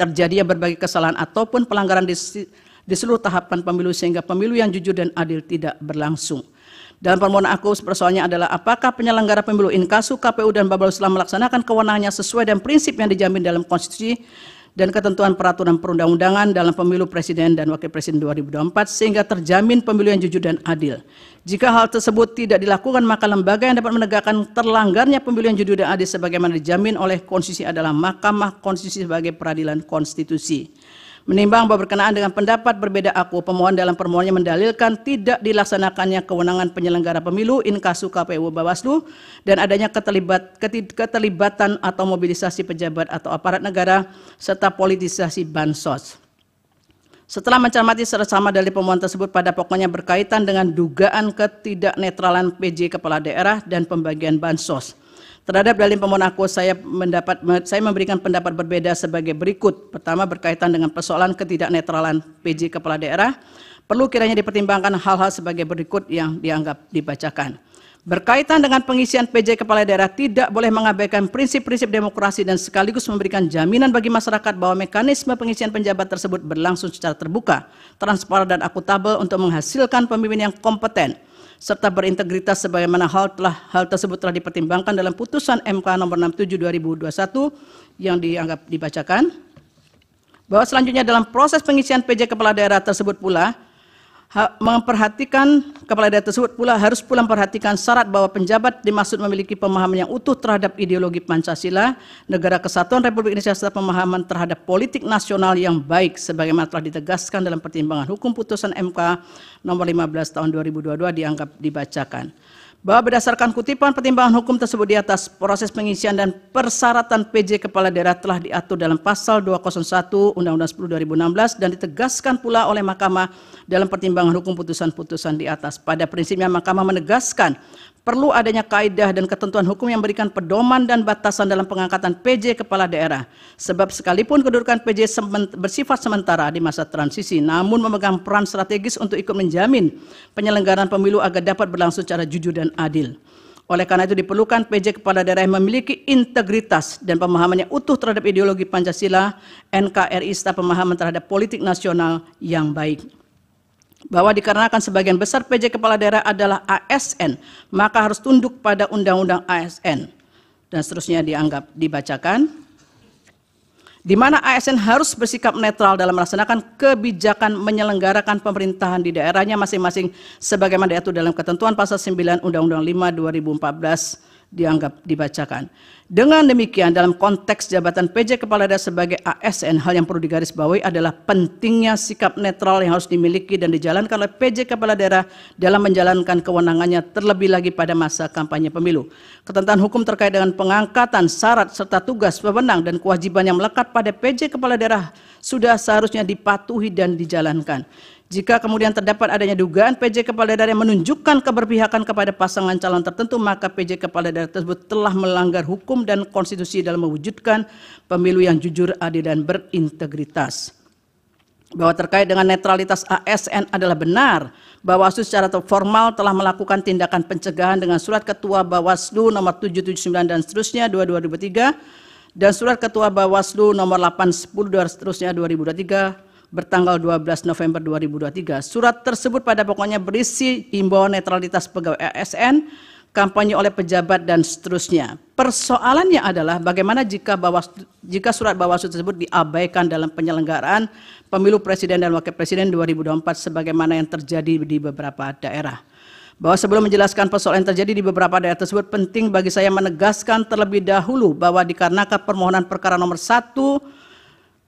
Speaker 3: terjadinya berbagai kesalahan ataupun pelanggaran di seluruh tahapan pemilu, sehingga pemilu yang jujur dan adil tidak berlangsung. Dalam permohonan aku, persoalannya adalah apakah penyelenggara pemilu inkasu, KPU, dan Bawaslu telah melaksanakan kewenangannya sesuai dengan prinsip yang dijamin dalam konstitusi dan ketentuan peraturan perundang-undangan dalam pemilu Presiden dan Wakil Presiden 2024, sehingga terjamin pemilu yang jujur dan adil. Jika hal tersebut tidak dilakukan, maka lembaga yang dapat menegakkan terlanggarnya pemilu yang jujur dan adil sebagaimana dijamin oleh konstitusi adalah Mahkamah Konstitusi sebagai peradilan konstitusi. Menimbang bahwa berkenaan dengan pendapat berbeda aku, pemohon dalam permohonannya mendalilkan tidak dilaksanakannya kewenangan penyelenggara pemilu inkasu KPU Bawaslu dan adanya keterlibatan atau mobilisasi pejabat atau aparat negara serta politisasi bansos. Setelah mencermati secara dari pemohon tersebut, pada pokoknya berkaitan dengan dugaan ketidaknetralan PJ Kepala Daerah dan pembagian bansos. Terhadap dalil pemohon aku, saya memberikan pendapat berbeda sebagai berikut. Pertama, berkaitan dengan persoalan ketidaknetralan PJ Kepala Daerah, perlu kiranya dipertimbangkan hal-hal sebagai berikut yang dianggap dibacakan. Berkaitan dengan pengisian PJ Kepala Daerah, tidak boleh mengabaikan prinsip-prinsip demokrasi dan sekaligus memberikan jaminan bagi masyarakat bahwa mekanisme pengisian penjabat tersebut berlangsung secara terbuka, transparan, dan akuntabel untuk menghasilkan pemimpin yang kompeten serta berintegritas, sebagaimana hal tersebut telah dipertimbangkan dalam putusan MK nomor 67 2021 yang dianggap dibacakan. Bahwa selanjutnya dalam proses pengisian PJ Kepala Daerah tersebut pula harus pula memperhatikan syarat bahwa penjabat dimaksud memiliki pemahaman yang utuh terhadap ideologi Pancasila, Negara Kesatuan Republik Indonesia, serta pemahaman terhadap politik nasional yang baik sebagaimana telah ditegaskan dalam pertimbangan hukum putusan MK nomor 15 tahun 2022 dianggap dibacakan. Bahwa berdasarkan kutipan pertimbangan hukum tersebut di atas, proses pengisian dan persyaratan PJ Kepala Daerah telah diatur dalam pasal 201 Undang-Undang 10 2016 dan ditegaskan pula oleh Mahkamah dalam pertimbangan hukum putusan-putusan di atas. Pada prinsipnya Mahkamah menegaskan perlu adanya kaidah dan ketentuan hukum yang memberikan pedoman dan batasan dalam pengangkatan PJ Kepala Daerah. Sebab sekalipun kedudukan PJ bersifat sementara di masa transisi, namun memegang peran strategis untuk ikut menjamin penyelenggaraan pemilu agar dapat berlangsung secara jujur dan adil. Oleh karena itu diperlukan PJ Kepala Daerah yang memiliki integritas dan pemahamannya utuh terhadap ideologi Pancasila, NKRI, serta pemahaman terhadap politik nasional yang baik. Bahwa dikarenakan sebagian besar PJ Kepala Daerah adalah ASN, maka harus tunduk pada Undang-Undang ASN. Dan seterusnya dianggap dibacakan. Di mana ASN harus bersikap netral dalam melaksanakan kebijakan menyelenggarakan pemerintahan di daerahnya masing-masing sebagaimana diatur dalam ketentuan pasal 9 Undang-Undang 5 2014 dianggap dibacakan. Dengan demikian, dalam konteks jabatan PJ Kepala Daerah sebagai ASN, hal yang perlu digarisbawahi adalah pentingnya sikap netral yang harus dimiliki dan dijalankan oleh PJ Kepala Daerah dalam menjalankan kewenangannya, terlebih lagi pada masa kampanye pemilu. Ketentuan hukum terkait dengan pengangkatan, syarat, serta tugas, wewenang, dan kewajiban yang melekat pada PJ Kepala Daerah sudah seharusnya dipatuhi dan dijalankan. Jika kemudian terdapat adanya dugaan PJ Kepala Daerah yang menunjukkan keberpihakan kepada pasangan calon tertentu, maka PJ Kepala Daerah tersebut telah melanggar hukum dan konstitusi dalam mewujudkan pemilu yang jujur, adil, dan berintegritas. bahwa terkait dengan netralitas ASN adalah benar, Bawaslu secara formal telah melakukan tindakan pencegahan dengan surat Ketua Bawaslu nomor 779 dan seterusnya 2023 dan surat Ketua Bawaslu nomor 810 dan seterusnya 2023 bertanggal 12 November 2023. Surat tersebut pada pokoknya berisi himbauan netralitas pegawai ASN, kampanye oleh pejabat dan seterusnya. Persoalannya adalah bagaimana jika surat Bawaslu tersebut diabaikan dalam penyelenggaraan pemilu presiden dan wakil presiden 2024 sebagaimana yang terjadi di beberapa daerah. Bahwa sebelum menjelaskan persoalan yang terjadi di beberapa daerah tersebut, penting bagi saya menegaskan terlebih dahulu bahwa dikarenakan permohonan perkara nomor 1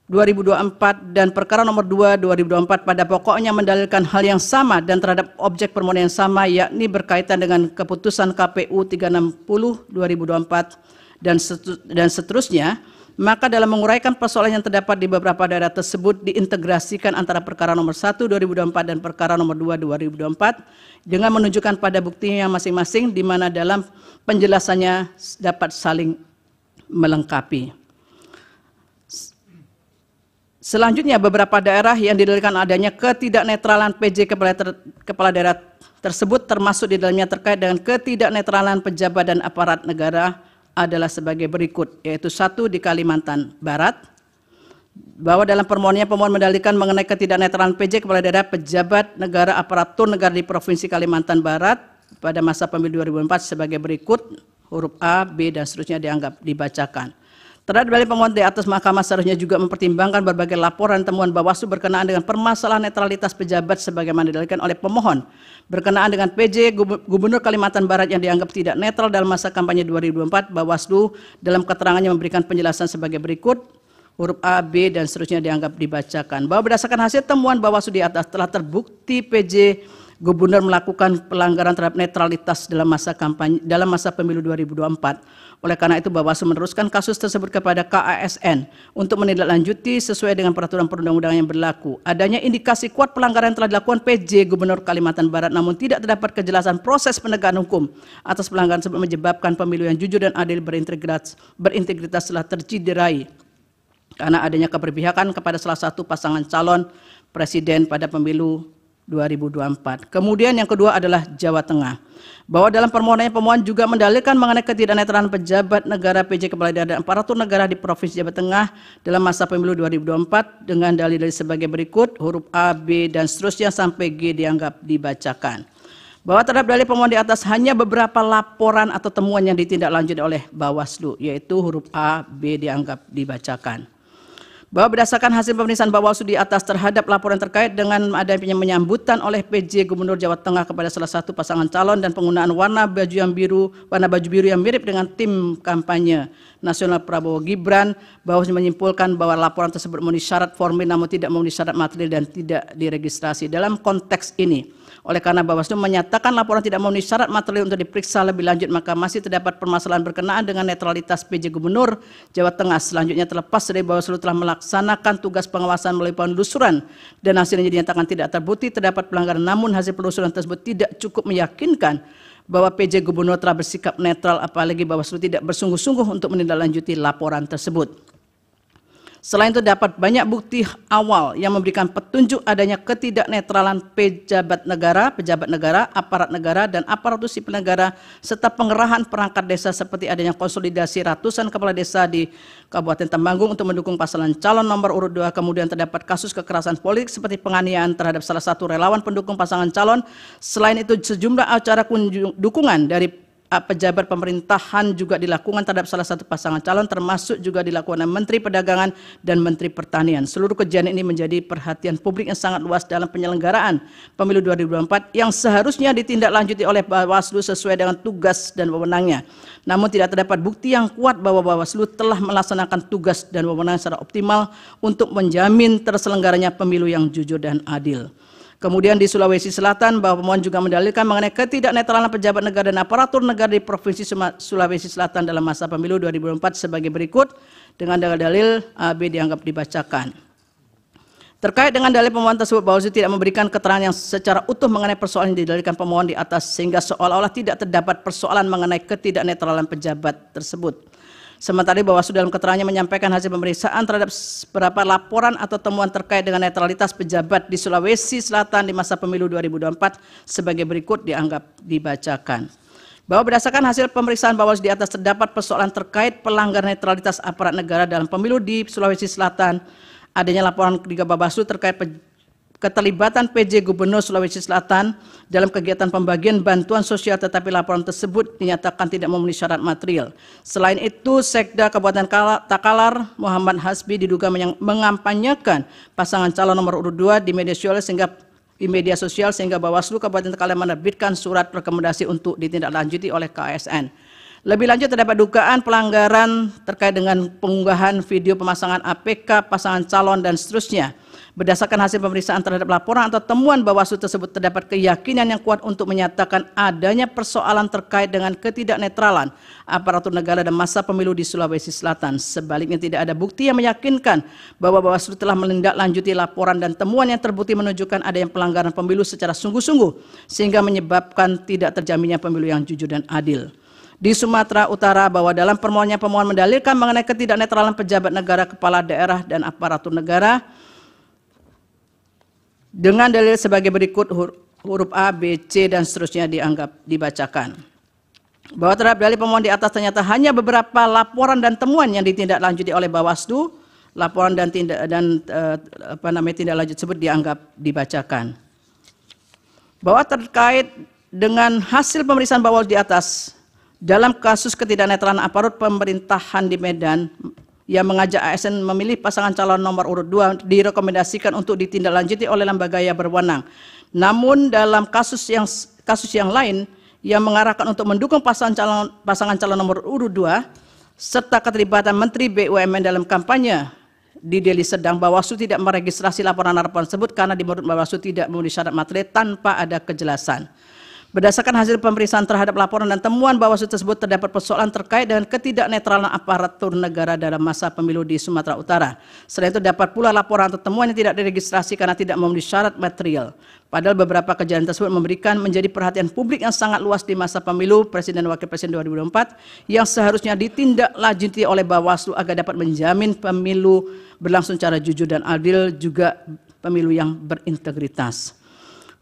Speaker 3: 2024 dan perkara nomor 2 2024 pada pokoknya mendalilkan hal yang sama dan terhadap objek permohonan yang sama, yakni berkaitan dengan keputusan KPU 360 2024 dan seterusnya, maka dalam menguraikan persoalan yang terdapat di beberapa daerah tersebut diintegrasikan antara perkara nomor 1 2024 dan perkara nomor 2 2024 dengan menunjukkan pada buktinya masing-masing di mana dalam penjelasannya dapat saling melengkapi. Selanjutnya, beberapa daerah yang didalilkan adanya ketidaknetralan PJ kepala daerah tersebut termasuk di dalamnya terkait dengan ketidaknetralan pejabat dan aparat negara adalah sebagai berikut, yaitu 1 di Kalimantan Barat, bahwa dalam permohonannya pemohon mendalilkan mengenai ketidaknetralan PJ kepala daerah pejabat negara aparatur negara di Provinsi Kalimantan Barat pada masa pemilu 2004 sebagai berikut, huruf A, B, dan seterusnya dianggap dibacakan. Terhadap dalil pemohon di atas, Mahkamah seharusnya juga mempertimbangkan berbagai laporan temuan Bawaslu berkenaan dengan permasalahan netralitas pejabat sebagaimana didalilkan oleh pemohon berkenaan dengan PJ Gubernur Kalimantan Barat yang dianggap tidak netral dalam masa kampanye 2024. Bawaslu dalam keterangannya memberikan penjelasan sebagai berikut, huruf A, B, dan seterusnya dianggap dibacakan. Bahwa berdasarkan hasil temuan Bawaslu di atas telah terbukti PJ Gubernur melakukan pelanggaran terhadap netralitas dalam masa pemilu 2024. Oleh karena itu, Bawaslu meneruskan kasus tersebut kepada KASN untuk menindaklanjuti sesuai dengan peraturan perundang-undangan yang berlaku. Adanya indikasi kuat pelanggaran yang telah dilakukan PJ Gubernur Kalimantan Barat, namun tidak terdapat kejelasan proses penegakan hukum atas pelanggaran tersebut menyebabkan pemilu yang jujur dan adil berintegritas telah tercederai karena adanya keberpihakan kepada salah satu pasangan calon presiden pada pemilu 2024. Kemudian yang kedua adalah Jawa Tengah. Bahwa dalam permohonannya pemohon juga mendalilkan mengenai ketidaknetralan pejabat negara PJ kepala daerah dan aparatur negara di Provinsi Jawa Tengah dalam masa pemilu 2024 dengan dalil-dalil sebagai berikut, huruf A, B, dan seterusnya sampai G dianggap dibacakan. Bahwa terhadap dalil pemohon di atas hanya beberapa laporan atau temuan yang ditindaklanjuti oleh Bawaslu, yaitu huruf A, B dianggap dibacakan. Bahwa berdasarkan hasil pemeriksaan Bawaslu di atas terhadap laporan terkait dengan adanya menyambutan oleh PJ Gubernur Jawa Tengah kepada salah satu pasangan calon dan penggunaan warna baju biru yang mirip dengan tim kampanye nasional Prabowo Gibran, Bawaslu menyimpulkan bahwa laporan tersebut memenuhi syarat formil namun tidak memenuhi syarat material dan tidak diregistrasi. Dalam konteks ini, oleh karena Bawaslu menyatakan laporan tidak memenuhi syarat material untuk diperiksa lebih lanjut, maka masih terdapat permasalahan berkenaan dengan netralitas PJ Gubernur Jawa Tengah. Selanjutnya, terlepas dari Bawaslu telah melaksanakan tugas pengawasan melalui penelusuran dan hasilnya dinyatakan tidak terbukti terdapat pelanggaran, namun hasil penelusuran tersebut tidak cukup meyakinkan bahwa PJ Gubernur telah bersikap netral, apalagi Bawaslu tidak bersungguh-sungguh untuk menindaklanjuti laporan tersebut. Selain itu, dapat banyak bukti awal yang memberikan petunjuk adanya ketidaknetralan pejabat negara, aparat negara, dan aparatur sipil negara, serta pengerahan perangkat desa seperti adanya konsolidasi ratusan kepala desa di Kabupaten Temanggung untuk mendukung pasangan calon nomor urut 2. Kemudian terdapat kasus kekerasan politik seperti penganiayaan terhadap salah satu relawan pendukung pasangan calon. Selain itu, sejumlah acara dukungan dari pejabat pemerintahan juga dilakukan terhadap salah satu pasangan calon, termasuk juga dilakukan oleh Menteri Perdagangan dan Menteri Pertanian. Seluruh kejadian ini menjadi perhatian publik yang sangat luas dalam penyelenggaraan pemilu 2024 yang seharusnya ditindaklanjuti oleh Bawaslu sesuai dengan tugas dan wewenangnya. Namun tidak terdapat bukti yang kuat bahwa Bawaslu telah melaksanakan tugas dan wewenang secara optimal untuk menjamin terselenggaranya pemilu yang jujur dan adil. Kemudian di Sulawesi Selatan, bahwa pemohon juga mendalilkan mengenai ketidaknetralan pejabat negara dan aparatur negara di Provinsi Sulawesi Selatan dalam masa pemilu 2024 sebagai berikut, dengan dalil A, B dianggap dibacakan. Terkait dengan dalil pemohon tersebut, Bawaslu tidak memberikan keterangan yang secara utuh mengenai persoalan yang didalilkan pemohon di atas, sehingga seolah-olah tidak terdapat persoalan mengenai ketidaknetralan pejabat tersebut. Sementara Bawaslu dalam keterangannya menyampaikan hasil pemeriksaan terhadap beberapa laporan atau temuan terkait dengan netralitas pejabat di Sulawesi Selatan di masa pemilu 2024 sebagai berikut dianggap dibacakan. Bahwa berdasarkan hasil pemeriksaan Bawaslu di atas terdapat persoalan terkait pelanggaran netralitas aparat negara dalam pemilu di Sulawesi Selatan, adanya laporan ketiga Bawaslu terkait keterlibatan PJ Gubernur Sulawesi Selatan dalam kegiatan pembagian bantuan sosial, tetapi laporan tersebut dinyatakan tidak memenuhi syarat material. Selain itu, Sekda Kabupaten Takalar Muhammad Hasbi diduga mengampanyekan pasangan calon nomor urut 2 di media sosial sehingga Bawaslu Kabupaten Takalar menerbitkan surat rekomendasi untuk ditindaklanjuti oleh KASN. Lebih lanjut, terdapat dugaan pelanggaran terkait dengan pengunggahan video pemasangan APK pasangan calon dan seterusnya. Berdasarkan hasil pemeriksaan terhadap laporan atau temuan Bawaslu tersebut, terdapat keyakinan yang kuat untuk menyatakan adanya persoalan terkait dengan ketidaknetralan aparatur negara dan masa pemilu di Sulawesi Selatan. Sebaliknya, tidak ada bukti yang meyakinkan bahwa Bawaslu telah menindaklanjuti laporan dan temuan yang terbukti menunjukkan adanya pelanggaran pemilu secara sungguh-sungguh sehingga menyebabkan tidak terjaminnya pemilu yang jujur dan adil. Di Sumatera Utara, bahwa dalam permohonannya pemohon mendalilkan mengenai ketidaknetralan pejabat negara, kepala daerah, dan aparatur negara dengan dalil sebagai berikut, huruf A, B, C, dan seterusnya dianggap dibacakan. Bahwa terhadap dalil pemohon di atas ternyata hanya beberapa laporan dan temuan yang ditindaklanjuti oleh Bawaslu, laporan dan tindak lanjut tersebut dianggap dibacakan. Bahwa terkait dengan hasil pemeriksaan Bawaslu di atas, dalam kasus ketidaknetralan aparat pemerintahan di Medan yang mengajak ASN memilih pasangan calon nomor urut 2 direkomendasikan untuk ditindaklanjuti oleh lembaga yang berwenang. Namun dalam kasus yang lain yang mengarahkan untuk mendukung pasangan calon nomor urut 2 serta keterlibatan Menteri BUMN dalam kampanye di Deli Serdang, Bawaslu tidak meregistrasi laporan-laporan tersebut karena menurut Bawaslu tidak memenuhi syarat materi tanpa ada kejelasan. Berdasarkan hasil pemeriksaan terhadap laporan dan temuan Bawaslu tersebut, terdapat persoalan terkait dengan ketidaknetralan aparatur negara dalam masa pemilu di Sumatera Utara. Selain itu, dapat pula laporan atau temuan yang tidak diregistrasi karena tidak memenuhi syarat material. Padahal beberapa kejadian tersebut menjadi perhatian publik yang sangat luas di masa pemilu Presiden dan Wakil Presiden 2024 yang seharusnya ditindaklanjuti oleh Bawaslu agar dapat menjamin pemilu berlangsung secara jujur dan adil, juga pemilu yang berintegritas.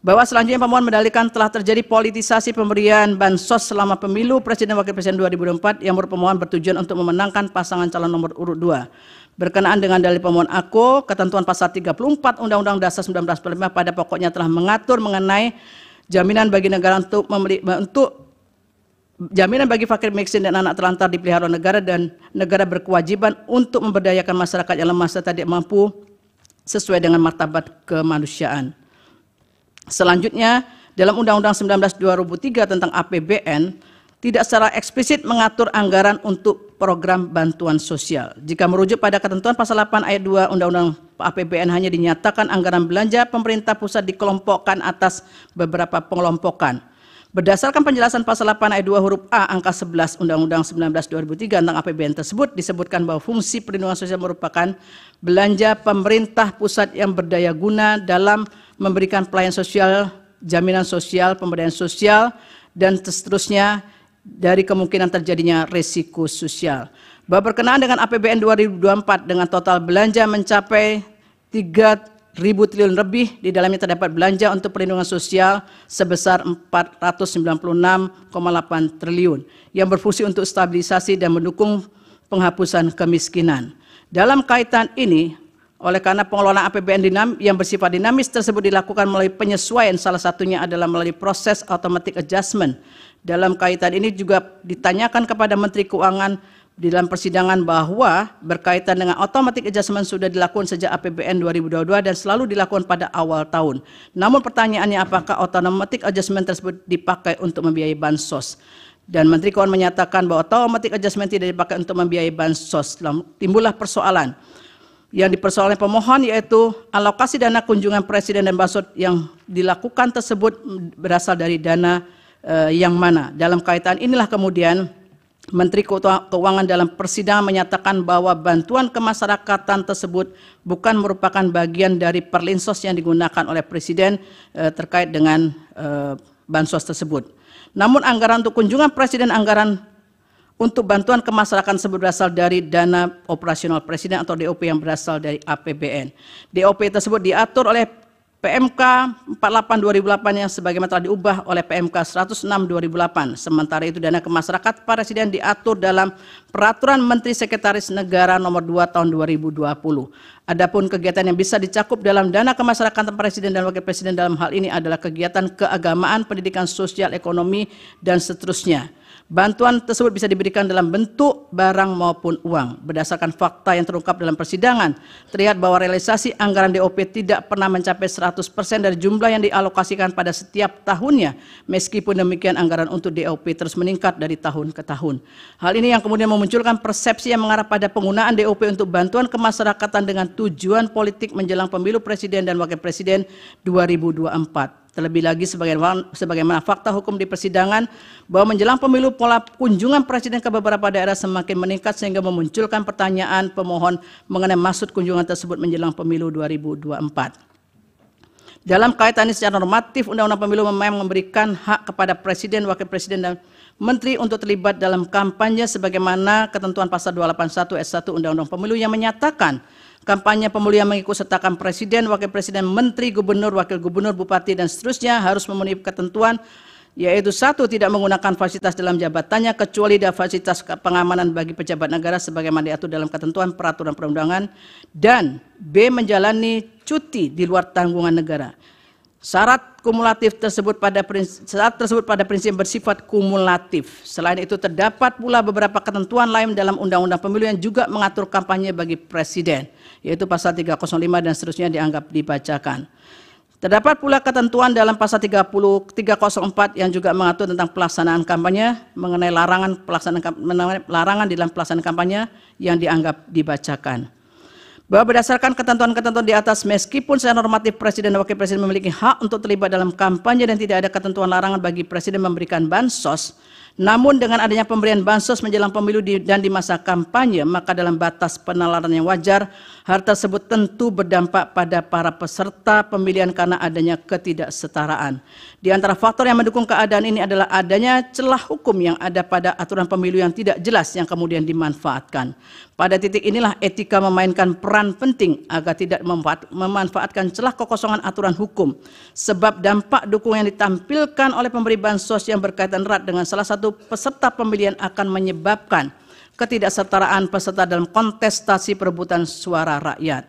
Speaker 3: Bahwa selanjutnya pemohon mendalilkan telah terjadi politisasi pemberian bansos selama pemilu Presiden dan Wakil Presiden 2024 yang menurut pemohon bertujuan untuk memenangkan pasangan calon nomor urut 2. Berkenaan dengan dalil pemohon aku, ketentuan pasal 34 Undang-Undang Dasar 1945 pada pokoknya telah mengatur mengenai jaminan bagi negara jaminan bagi fakir miskin dan anak terlantar dipelihara negara, dan negara berkewajiban untuk memberdayakan masyarakat yang lemah serta tidak mampu sesuai dengan martabat kemanusiaan. Selanjutnya, dalam Undang-Undang 19/2003 tentang APBN tidak secara eksplisit mengatur anggaran untuk program bantuan sosial. Jika merujuk pada ketentuan pasal 8 ayat 2 Undang-Undang APBN, hanya dinyatakan anggaran belanja pemerintah pusat dikelompokkan atas beberapa pengelompokan. Berdasarkan penjelasan pasal 8 ayat 2 huruf A angka 11 Undang-Undang 19/2003 tentang APBN tersebut, disebutkan bahwa fungsi perlindungan sosial merupakan belanja pemerintah pusat yang berdaya guna dalam memberikan pelayanan sosial, jaminan sosial, pemberdayaan sosial, dan seterusnya dari kemungkinan terjadinya risiko sosial. Bahwa berkenaan dengan APBN 2024 dengan total belanja mencapai 3.000 triliun lebih, di dalamnya terdapat belanja untuk perlindungan sosial sebesar 496,8 triliun yang berfungsi untuk stabilisasi dan mendukung penghapusan kemiskinan. Dalam kaitan ini, oleh karena pengelolaan APBN yang bersifat dinamis tersebut dilakukan melalui penyesuaian, salah satunya adalah melalui proses automatic adjustment. Dalam kaitan ini juga ditanyakan kepada Menteri Keuangan di dalam persidangan bahwa berkaitan dengan automatic adjustment sudah dilakukan sejak APBN 2022 dan selalu dilakukan pada awal tahun. Namun pertanyaannya, apakah automatic adjustment tersebut dipakai untuk membiayai bansos? Dan Menteri Keuangan menyatakan bahwa automatic adjustment tidak dipakai untuk membiayai bansos. Timbullah persoalan yang dipersoalkan pemohon, yaitu alokasi dana kunjungan Presiden dan bansos yang dilakukan tersebut berasal dari dana yang mana. Dalam kaitan inilah kemudian Menteri Keuangan dalam persidangan menyatakan bahwa bantuan kemasyarakatan tersebut bukan merupakan bagian dari perlinsos yang digunakan oleh Presiden terkait dengan bansos tersebut. Namun anggaran untuk kunjungan Presiden, anggaran untuk bantuan ke masyarakat tersebut berasal dari dana operasional presiden atau DOP yang berasal dari APBN. DOP tersebut diatur oleh PMK 48/2008 yang sebagaimana telah diubah oleh PMK 106/2008. Sementara itu dana ke masyarakat presiden diatur dalam Peraturan Menteri Sekretaris Negara Nomor 2 Tahun 2020. Adapun kegiatan yang bisa dicakup dalam dana kemasyarakatan presiden dan wakil presiden dalam hal ini adalah kegiatan keagamaan, pendidikan, sosial, ekonomi, dan seterusnya. Bantuan tersebut bisa diberikan dalam bentuk barang maupun uang. Berdasarkan fakta yang terungkap dalam persidangan, terlihat bahwa realisasi anggaran DOP tidak pernah mencapai 100% dari jumlah yang dialokasikan pada setiap tahunnya. Meskipun demikian, anggaran untuk DOP terus meningkat dari tahun ke tahun. Hal ini yang kemudian memunculkan persepsi yang mengarah pada penggunaan DOP untuk bantuan kemasyarakatan dengan tujuan politik menjelang pemilu presiden dan wakil presiden 2024. Terlebih lagi sebagaimana fakta hukum di persidangan bahwa menjelang pemilu pola kunjungan presiden ke beberapa daerah semakin meningkat sehingga memunculkan pertanyaan pemohon mengenai maksud kunjungan tersebut menjelang pemilu 2024. Dalam kaitan ini secara normatif, Undang-Undang Pemilu memang memberikan hak kepada presiden, wakil presiden, dan menteri untuk terlibat dalam kampanye sebagaimana ketentuan pasal 281 ayat 1 Undang-Undang Pemilu yang menyatakan kampanye pemilu yang mengikutsertakan presiden, wakil presiden, menteri, gubernur, wakil gubernur, bupati, dan seterusnya harus memenuhi ketentuan, yaitu 1. Tidak menggunakan fasilitas dalam jabatannya kecuali ada fasilitas pengamanan bagi pejabat negara sebagaimana diatur dalam ketentuan peraturan perundangan, dan B. menjalani cuti di luar tanggungan negara. Syarat tersebut pada prinsip bersifat kumulatif. Selain itu terdapat pula beberapa ketentuan lain dalam Undang-Undang Pemilu yang juga mengatur kampanye bagi presiden, yaitu pasal 305 dan seterusnya dianggap dibacakan. Terdapat pula ketentuan dalam pasal 304 yang juga mengatur tentang pelaksanaan kampanye mengenai larangan dalam pelaksanaan kampanye yang dianggap dibacakan. Bahwa berdasarkan ketentuan-ketentuan di atas, meskipun secara normatif presiden dan wakil presiden memiliki hak untuk terlibat dalam kampanye dan tidak ada ketentuan larangan bagi presiden memberikan bansos, namun dengan adanya pemberian bansos menjelang pemilu dan di masa kampanye, maka dalam batas penalaran yang wajar, hal tersebut tentu berdampak pada para peserta pemilihan karena adanya ketidaksetaraan. Di antara faktor yang mendukung keadaan ini adalah adanya celah hukum yang ada pada aturan pemilu yang tidak jelas yang kemudian dimanfaatkan. Pada titik inilah etika memainkan peran penting agar tidak memanfaatkan celah kekosongan aturan hukum. Sebab dampak dukungan yang ditampilkan oleh pemberi bansos yang berkaitan erat dengan salah satu peserta pemilihan akan menyebabkan ketidaksetaraan peserta dalam kontestasi perebutan suara rakyat.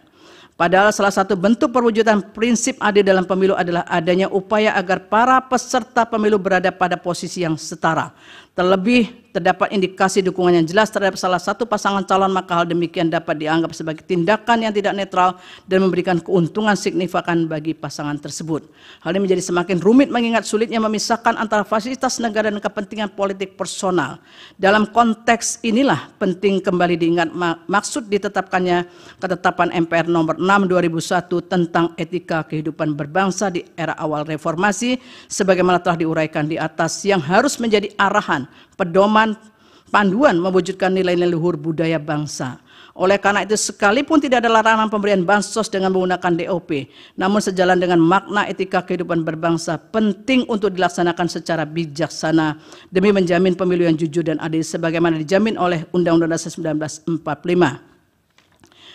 Speaker 3: Padahal salah satu bentuk perwujudan prinsip adil dalam pemilu adalah adanya upaya agar para peserta pemilu berada pada posisi yang setara. Terlebih terdapat indikasi dukungan yang jelas terhadap salah satu pasangan calon, maka hal demikian dapat dianggap sebagai tindakan yang tidak netral dan memberikan keuntungan signifikan bagi pasangan tersebut. Hal ini menjadi semakin rumit mengingat sulitnya memisahkan antara fasilitas negara dan kepentingan politik personal. Dalam konteks inilah penting kembali diingat maksud ditetapkannya ketetapan MPR nomor 6 2001 tentang etika kehidupan berbangsa di era awal reformasi sebagaimana telah diuraikan di atas, yang harus menjadi arahan, pedoman, panduan mewujudkan nilai-nilai luhur budaya bangsa. Oleh karena itu, sekalipun tidak ada larangan pemberian bansos dengan menggunakan DOP, namun sejalan dengan makna etika kehidupan berbangsa penting untuk dilaksanakan secara bijaksana demi menjamin pemilu yang jujur dan adil sebagaimana dijamin oleh Undang-Undang Dasar 1945.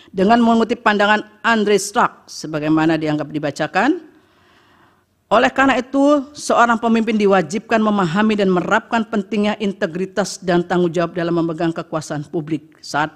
Speaker 3: Dengan mengutip pandangan Andre Strack sebagaimana dianggap dibacakan, oleh karena itu, seorang pemimpin diwajibkan memahami dan menerapkan pentingnya integritas dan tanggung jawab dalam memegang kekuasaan publik, serta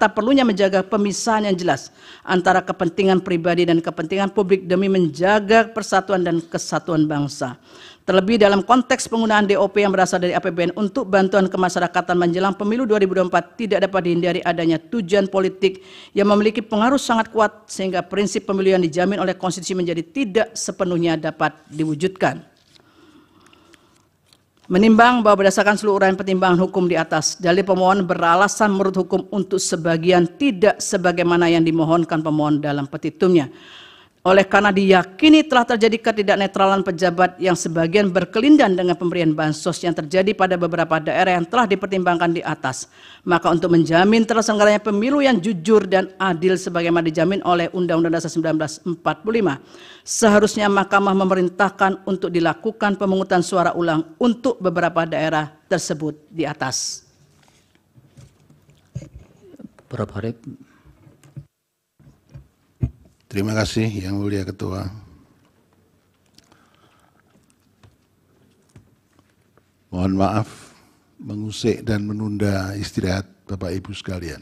Speaker 3: perlunya menjaga pemisahan yang jelas antara kepentingan pribadi dan kepentingan publik demi menjaga persatuan dan kesatuan bangsa. Terlebih dalam konteks penggunaan DOP yang berasal dari APBN untuk bantuan kemasyarakatan menjelang pemilu 2024 tidak dapat dihindari adanya tujuan politik yang memiliki pengaruh sangat kuat sehingga prinsip pemilu yang dijamin oleh konstitusi menjadi tidak sepenuhnya dapat diwujudkan. Menimbang bahwa berdasarkan seluruh uraian pertimbangan hukum di atas, dalil pemohon beralasan menurut hukum untuk sebagian tidak sebagaimana yang dimohonkan pemohon dalam petitumnya. Oleh karena diyakini telah terjadi ketidaknetralan pejabat yang sebagian berkelindan dengan pemberian bansos yang terjadi pada beberapa daerah yang telah dipertimbangkan di atas, maka untuk menjamin terselenggaranya pemilu yang jujur dan adil sebagaimana dijamin oleh Undang-Undang Dasar 1945, seharusnya Mahkamah memerintahkan untuk dilakukan pemungutan suara ulang untuk beberapa daerah tersebut di atas.
Speaker 1: Prof. Harip.
Speaker 4: Terima kasih Yang Mulia Ketua. Mohon maaf mengusik dan menunda istirahat Bapak Ibu sekalian.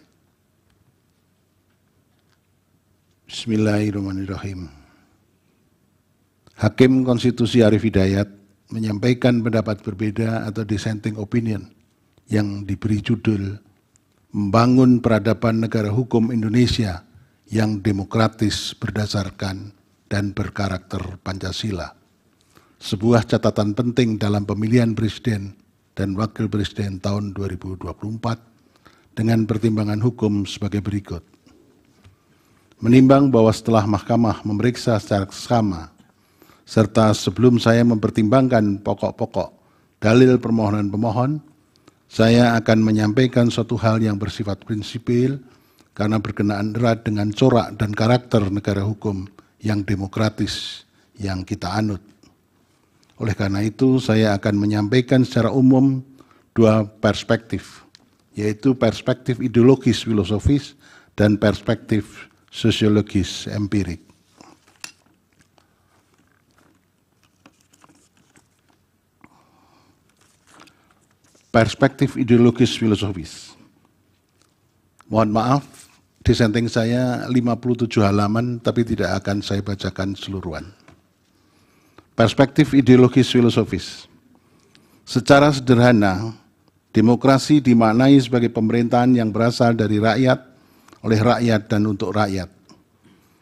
Speaker 4: Bismillahirrahmanirrahim. Hakim Konstitusi Arief Hidayat menyampaikan pendapat berbeda atau dissenting opinion yang diberi judul Membangun Peradaban Negara Hukum Indonesia yang Demokratis Berdasarkan dan Berkarakter Pancasila. Sebuah catatan penting dalam pemilihan presiden dan wakil presiden tahun 2024 dengan pertimbangan hukum sebagai berikut. Menimbang bahwa setelah Mahkamah memeriksa secara seksama, serta sebelum saya mempertimbangkan pokok-pokok dalil permohonan pemohon, saya akan menyampaikan suatu hal yang bersifat prinsipil karena berkenaan erat dengan corak dan karakter negara hukum yang demokratis yang kita anut. Oleh karena itu, saya akan menyampaikan secara umum dua perspektif, yaitu perspektif ideologis filosofis dan perspektif sosiologis empirik. Perspektif ideologis filosofis. Mohon maaf, dissenting saya 57 halaman, tapi tidak akan saya bacakan seluruhan. Perspektif ideologis filosofis. Secara sederhana, demokrasi dimaknai sebagai pemerintahan yang berasal dari rakyat, oleh rakyat dan untuk rakyat.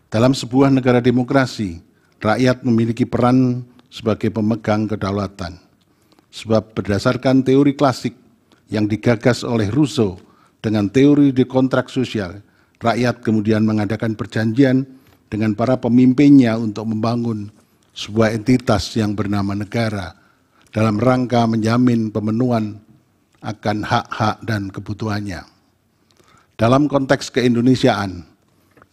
Speaker 4: Dalam sebuah negara demokrasi, rakyat memiliki peran sebagai pemegang kedaulatan. Sebab berdasarkan teori klasik yang digagas oleh Rousseau dengan teori de kontrak sosial, rakyat kemudian mengadakan perjanjian dengan para pemimpinnya untuk membangun sebuah entitas yang bernama negara dalam rangka menjamin pemenuhan akan hak-hak dan kebutuhannya. Dalam konteks keindonesiaan,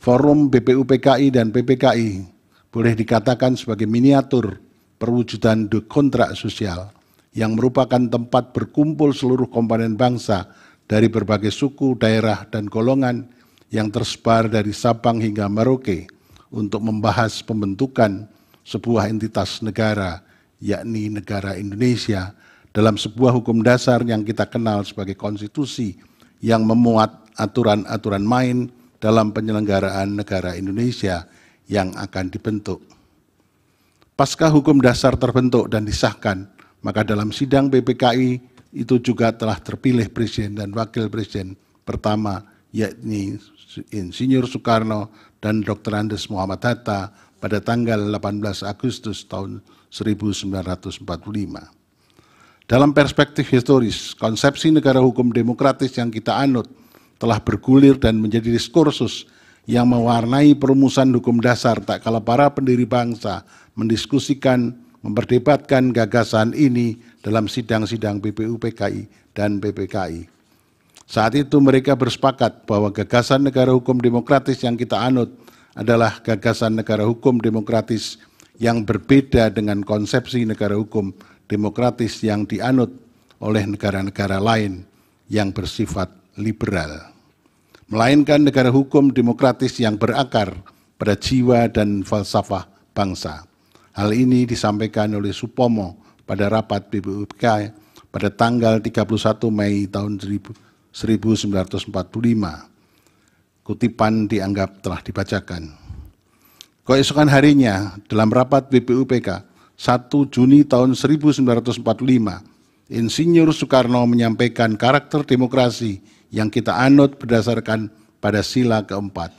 Speaker 4: Forum BPUPKI dan PPKI boleh dikatakan sebagai miniatur perwujudan de kontrak sosial yang merupakan tempat berkumpul seluruh komponen bangsa dari berbagai suku, daerah, dan golongan yang tersebar dari Sabang hingga Merauke untuk membahas pembentukan sebuah entitas negara, yakni negara Indonesia, dalam sebuah hukum dasar yang kita kenal sebagai konstitusi yang memuat aturan-aturan main dalam penyelenggaraan negara Indonesia yang akan dibentuk. Pasca hukum dasar terbentuk dan disahkan, maka dalam sidang BPKI itu juga telah terpilih presiden dan wakil presiden pertama, yakni Insinyur Soekarno dan Dr. Andes Muhammad Hatta pada tanggal 18 Agustus tahun 1945. Dalam perspektif historis, konsepsi negara hukum demokratis yang kita anut telah bergulir dan menjadi diskursus yang mewarnai perumusan hukum dasar tak kala para pendiri bangsa mendiskusikan, memperdebatkan gagasan ini dalam sidang-sidang BPUPKI dan PPKI. Saat itu mereka bersepakat bahwa gagasan negara hukum demokratis yang kita anut adalah gagasan negara hukum demokratis yang berbeda dengan konsepsi negara hukum demokratis yang dianut oleh negara-negara lain yang bersifat liberal. Melainkan negara hukum demokratis yang berakar pada jiwa dan falsafah bangsa. Hal ini disampaikan oleh Supomo pada rapat BPUPKI pada tanggal 31 Mei tahun 1945. Kutipan dianggap telah dibacakan. Keesokan harinya dalam rapat BPUPK 1 Juni tahun 1945, Insinyur Soekarno menyampaikan karakter demokrasi yang kita anut berdasarkan pada sila keempat.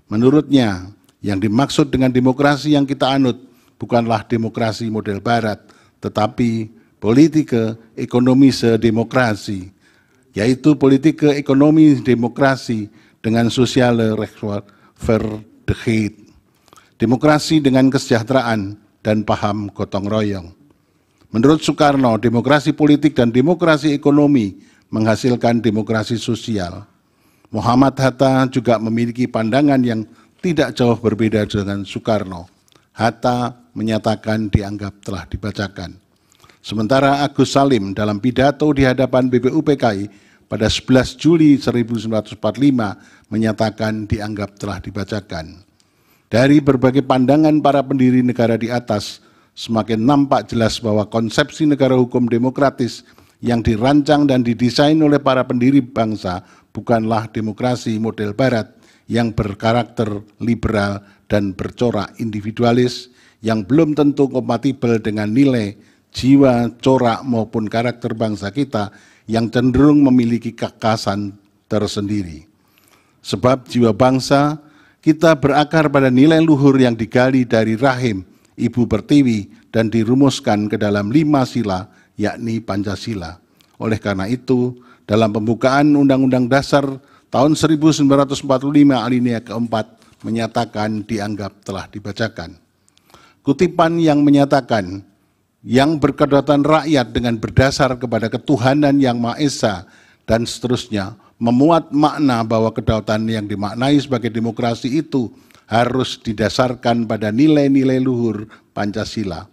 Speaker 4: Menurutnya, yang dimaksud dengan demokrasi yang kita anut bukanlah demokrasi model barat, tetapi politik ekonomi sedemokrasi, yaitu politik ekonomi demokrasi dengan sosiale rechtvaardigheid, demokrasi dengan kesejahteraan dan paham gotong royong. Menurut Soekarno, demokrasi politik dan demokrasi ekonomi menghasilkan demokrasi sosial. Muhammad Hatta juga memiliki pandangan yang tidak jauh berbeda dengan Soekarno. Hatta menyatakan dianggap telah dibacakan. Sementara Agus Salim dalam pidato di hadapan BPUPKI pada 11 Juli 1945 menyatakan dianggap telah dibacakan. Dari berbagai pandangan para pendiri negara di atas, semakin nampak jelas bahwa konsepsi negara hukum demokratis yang dirancang dan didesain oleh para pendiri bangsa bukanlah demokrasi model barat yang berkarakter liberal dan bercorak individualis yang belum tentu kompatibel dengan nilai, jiwa, corak maupun karakter bangsa kita yang cenderung memiliki kekhasan tersendiri. Sebab jiwa bangsa kita berakar pada nilai luhur yang digali dari rahim Ibu Pertiwi dan dirumuskan ke dalam 5 sila, yakni Pancasila. Oleh karena itu, dalam pembukaan Undang-Undang Dasar tahun 1945 alinea keempat menyatakan dianggap telah dibacakan. Kutipan yang menyatakan, yang berkedaulatan rakyat dengan berdasar kepada ketuhanan yang Maha Esa dan seterusnya, memuat makna bahwa kedaulatan yang dimaknai sebagai demokrasi itu harus didasarkan pada nilai-nilai luhur Pancasila.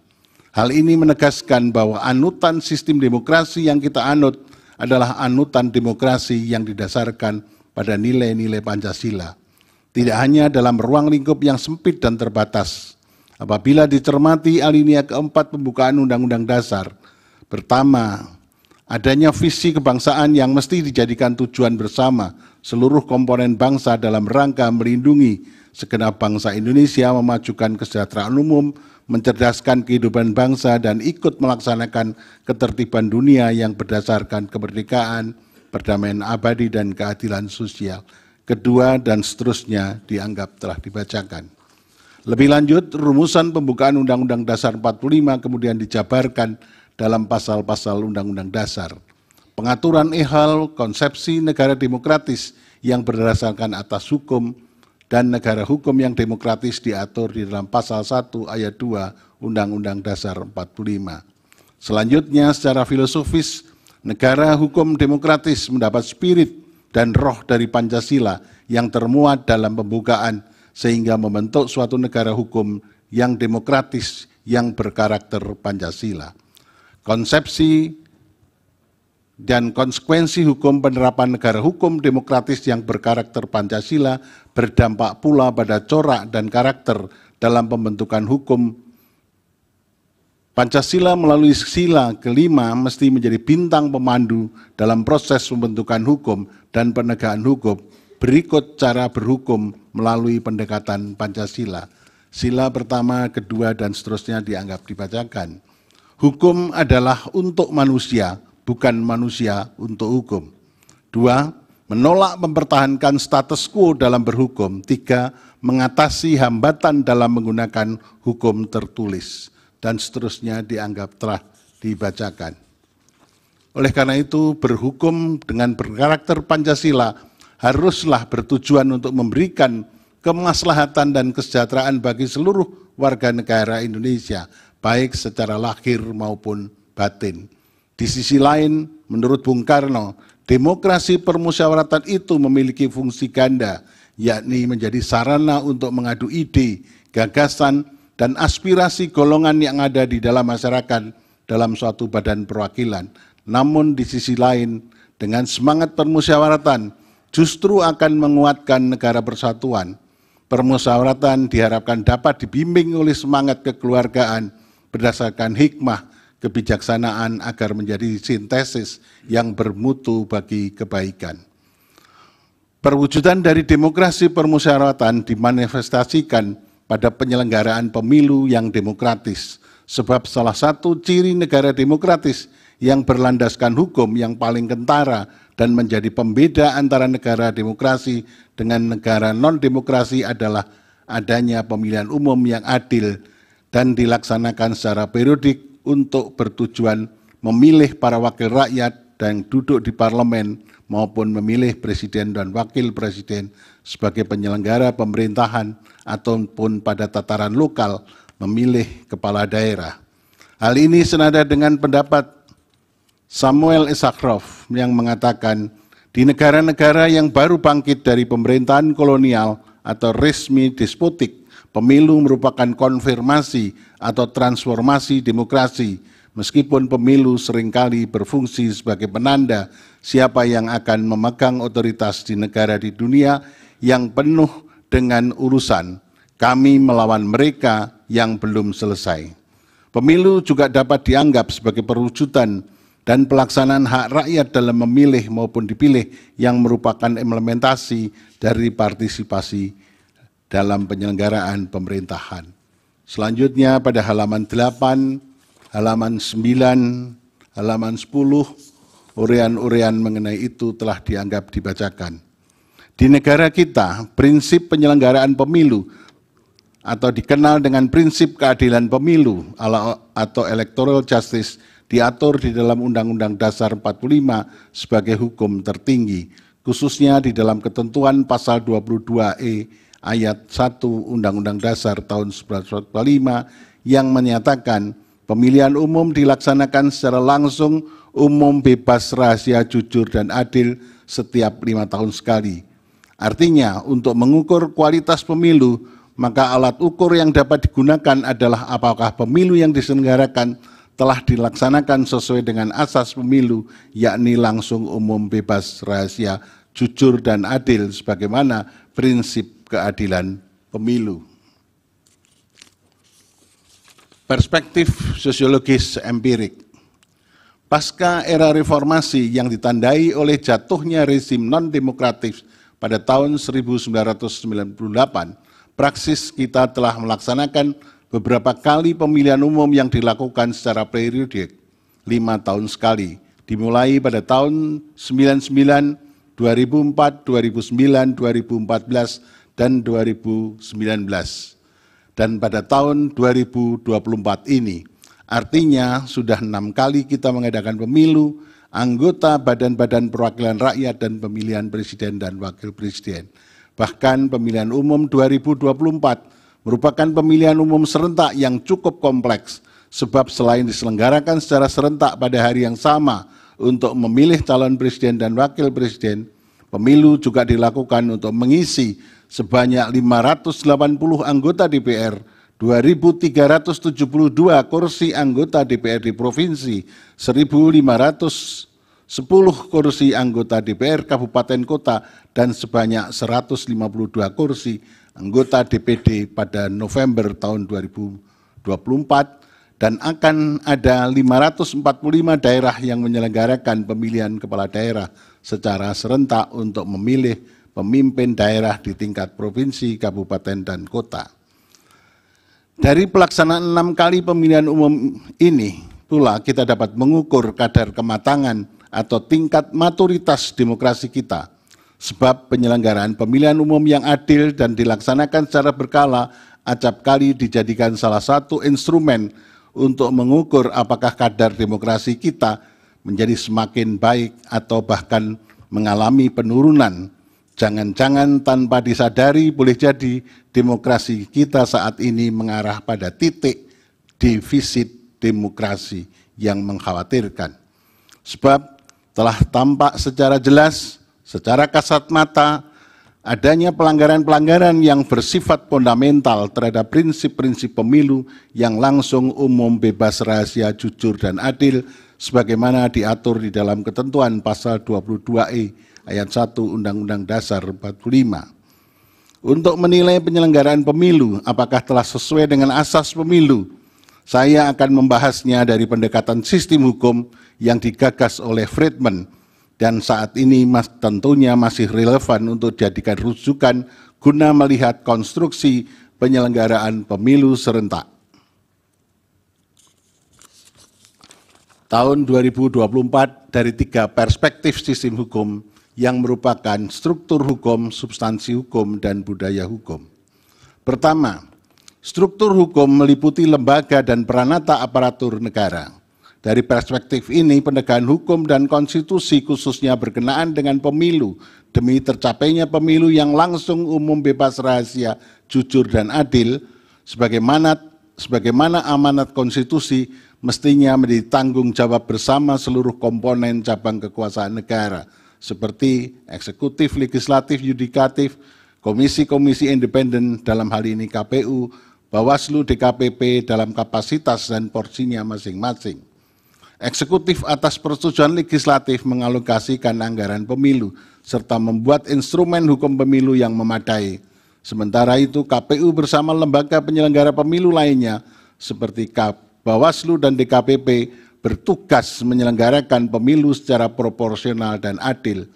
Speaker 4: Hal ini menegaskan bahwa anutan sistem demokrasi yang kita anut adalah anutan demokrasi yang didasarkan pada nilai-nilai Pancasila. Tidak hanya dalam ruang lingkup yang sempit dan terbatas. Apabila dicermati alinea keempat pembukaan Undang-Undang Dasar, pertama, adanya visi kebangsaan yang mesti dijadikan tujuan bersama seluruh komponen bangsa dalam rangka melindungi segenap bangsa Indonesia, memajukan kesejahteraan umum, mencerdaskan kehidupan bangsa, dan ikut melaksanakan ketertiban dunia yang berdasarkan kemerdekaan, perdamaian abadi, dan keadilan sosial. Kedua, dan seterusnya dianggap telah dibacakan. Lebih lanjut, rumusan pembukaan Undang-Undang Dasar 45 kemudian dijabarkan dalam pasal-pasal Undang-Undang Dasar. Pengaturan ihal konsepsi negara demokratis yang berdasarkan atas hukum dan negara hukum yang demokratis diatur di dalam pasal 1 ayat 2 Undang-Undang Dasar 45. Selanjutnya, secara filosofis, negara hukum demokratis mendapat spirit dan roh dari Pancasila yang termuat dalam pembukaan sehingga membentuk suatu negara hukum yang demokratis yang berkarakter Pancasila. Konsepsi dan konsekuensi hukum penerapan negara hukum demokratis yang berkarakter Pancasila berdampak pula pada corak dan karakter dalam pembentukan hukum. Pancasila melalui sila kelima mesti menjadi bintang pemandu dalam proses pembentukan hukum dan penegakan hukum. Berikut cara berhukum melalui pendekatan Pancasila. Sila pertama, kedua, dan seterusnya dianggap dibacakan. Hukum adalah untuk manusia, bukan manusia untuk hukum. 2. Menolak mempertahankan status quo dalam berhukum. 3. Mengatasi hambatan dalam menggunakan hukum tertulis. Dan seterusnya dianggap telah dibacakan. Oleh karena itu, berhukum dengan berkarakter Pancasila haruslah bertujuan untuk memberikan kemaslahatan dan kesejahteraan bagi seluruh warga negara Indonesia, baik secara lahir maupun batin. Di sisi lain, menurut Bung Karno, demokrasi permusyawaratan itu memiliki fungsi ganda, yakni menjadi sarana untuk mengadu ide, gagasan, dan aspirasi golongan yang ada di dalam masyarakat dalam suatu badan perwakilan. Namun di sisi lain, dengan semangat permusyawaratan, justru akan menguatkan negara persatuan. Permusyawaratan diharapkan dapat dibimbing oleh semangat kekeluargaan berdasarkan hikmah, kebijaksanaan agar menjadi sintesis yang bermutu bagi kebaikan. Perwujudan dari demokrasi permusyawaratan dimanifestasikan pada penyelenggaraan pemilu yang demokratis, sebab salah satu ciri negara demokratis yang berlandaskan hukum yang paling kentara dan menjadi pembeda antara negara demokrasi dengan negara non-demokrasi adalah adanya pemilihan umum yang adil dan dilaksanakan secara periodik untuk bertujuan memilih para wakil rakyat dan duduk di parlemen maupun memilih presiden dan wakil presiden sebagai penyelenggara pemerintahan ataupun pada tataran lokal memilih kepala daerah. Hal ini senada dengan pendapat Samuel Issacharoff yang mengatakan di negara-negara yang baru bangkit dari pemerintahan kolonial atau resmi despotik, pemilu merupakan konfirmasi atau transformasi demokrasi Meskipun pemilu seringkali berfungsi sebagai penanda siapa yang akan memegang otoritas di negara di dunia yang penuh dengan urusan, kami melawan mereka yang belum selesai. Pemilu juga dapat dianggap sebagai perwujudan dan pelaksanaan hak rakyat dalam memilih maupun dipilih yang merupakan implementasi dari partisipasi dalam penyelenggaraan pemerintahan. Selanjutnya pada halaman 8, halaman 9, halaman 10, urean-urean mengenai itu telah dianggap dibacakan. Di negara kita, prinsip penyelenggaraan pemilu atau dikenal dengan prinsip keadilan pemilu atau electoral justice diatur di dalam Undang-Undang Dasar 45 sebagai hukum tertinggi, khususnya di dalam ketentuan pasal 22E ayat 1 Undang-Undang Dasar tahun 1945 yang menyatakan pemilihan umum dilaksanakan secara langsung, umum, bebas, rahasia, jujur, dan adil setiap 5 tahun sekali. Artinya, untuk mengukur kualitas pemilu, maka alat ukur yang dapat digunakan adalah apakah pemilu yang diselenggarakan telah dilaksanakan sesuai dengan asas pemilu, yakni langsung, umum, bebas, rahasia, jujur, dan adil sebagaimana prinsip keadilan pemilu. Perspektif sosiologis empirik. Pasca era reformasi yang ditandai oleh jatuhnya rezim non-demokratis pada tahun 1998, praksis kita telah melaksanakan beberapa kali pemilihan umum yang dilakukan secara periodik 5 tahun sekali, dimulai pada tahun 99, 2004, 2009, 2014, dan 2019. Dan pada tahun 2024 ini, artinya sudah 6 kali kita mengadakan pemilu, anggota badan-badan perwakilan rakyat dan pemilihan presiden dan wakil presiden. Bahkan pemilihan umum 2024 merupakan pemilihan umum serentak yang cukup kompleks, sebab selain diselenggarakan secara serentak pada hari yang sama untuk memilih calon presiden dan wakil presiden, pemilu juga dilakukan untuk mengisi sebanyak 580 anggota DPR, 2.372 kursi anggota DPR di provinsi, 1.510 kursi anggota DPR kabupaten kota, dan sebanyak 152 kursi anggota DPD pada November tahun 2024, dan akan ada 545 daerah yang menyelenggarakan pemilihan kepala daerah secara serentak untuk memilih pemimpin daerah di tingkat provinsi, kabupaten, dan kota. Dari pelaksanaan 6 kali pemilihan umum ini pula kita dapat mengukur kadar kematangan atau tingkat maturitas demokrasi kita. Sebab penyelenggaraan pemilihan umum yang adil dan dilaksanakan secara berkala acap kali dijadikan salah satu instrumen untuk mengukur apakah kadar demokrasi kita menjadi semakin baik atau bahkan mengalami penurunan. Jangan-jangan tanpa disadari boleh jadi demokrasi kita saat ini mengarah pada titik defisit demokrasi yang mengkhawatirkan. Sebab telah tampak secara jelas, secara kasat mata, adanya pelanggaran-pelanggaran yang bersifat fundamental terhadap prinsip-prinsip pemilu yang langsung, umum, bebas, rahasia, jujur, dan adil sebagaimana diatur di dalam ketentuan pasal 22E ayat 1 Undang-Undang Dasar 45. Untuk menilai penyelenggaraan pemilu apakah telah sesuai dengan asas pemilu, saya akan membahasnya dari pendekatan sistem hukum yang digagas oleh Friedman dan saat ini tentunya masih relevan untuk dijadikan rujukan guna melihat konstruksi penyelenggaraan pemilu serentak. Tahun 2024 dari 3 perspektif sistem hukum yang merupakan struktur hukum, substansi hukum, dan budaya hukum. Pertama, struktur hukum meliputi lembaga dan peranata aparatur negara. Dari perspektif ini, penegakan hukum dan konstitusi khususnya berkenaan dengan pemilu demi tercapainya pemilu yang langsung, umum, bebas, rahasia, jujur, dan adil, sebagaimana amanat konstitusi mestinya menjadi tanggung jawab bersama seluruh komponen cabang kekuasaan negara, seperti eksekutif, legislatif, yudikatif, komisi-komisi independen dalam hal ini KPU, Bawaslu, DKPP dalam kapasitas dan porsinya masing-masing. Eksekutif atas persetujuan legislatif mengalokasikan anggaran pemilu serta membuat instrumen hukum pemilu yang memadai. Sementara itu KPU bersama lembaga penyelenggara pemilu lainnya seperti Bawaslu dan DKPP bertugas menyelenggarakan pemilu secara proporsional dan adil.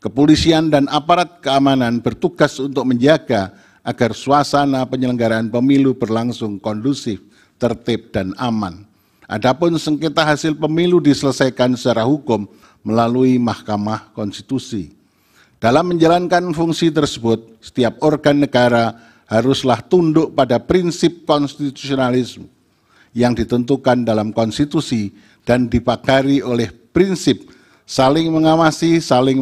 Speaker 4: Kepolisian dan aparat keamanan bertugas untuk menjaga agar suasana penyelenggaraan pemilu berlangsung kondusif, tertib, dan aman. Adapun sengketa hasil pemilu diselesaikan secara hukum melalui Mahkamah Konstitusi. Dalam menjalankan fungsi tersebut, setiap organ negara haruslah tunduk pada prinsip konstitusionalisme yang ditentukan dalam konstitusi dan dipagari oleh prinsip saling mengawasi, saling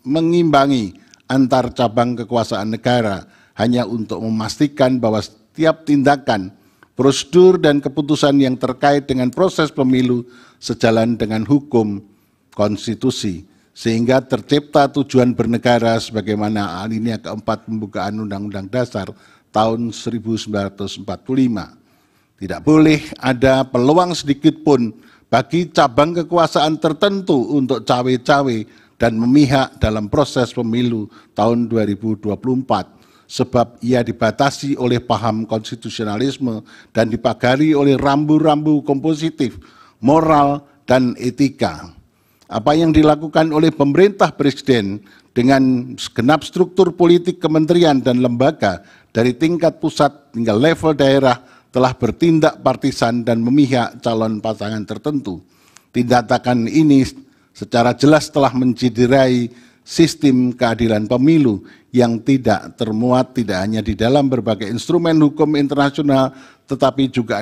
Speaker 4: mengimbangi antar cabang kekuasaan negara hanya untuk memastikan bahwa setiap tindakan, prosedur dan keputusan yang terkait dengan proses pemilu sejalan dengan hukum konstitusi, sehingga tercipta tujuan bernegara sebagaimana alinea keempat pembukaan Undang-Undang Dasar tahun 1945. Tidak boleh ada peluang sedikit pun bagi cabang kekuasaan tertentu untuk cawe-cawe dan memihak dalam proses pemilu tahun 2024. Sebab ia dibatasi oleh paham konstitusionalisme dan dipagari oleh rambu-rambu kompositif, moral, dan etika. Apa yang dilakukan oleh pemerintah presiden dengan segenap struktur politik kementerian dan lembaga dari tingkat pusat hingga level daerah telah bertindak partisan dan memihak calon pasangan tertentu. Tindakan ini secara jelas telah menciderai sistem keadilan pemilu yang tidak termuat tidak hanya di dalam berbagai instrumen hukum internasional tetapi juga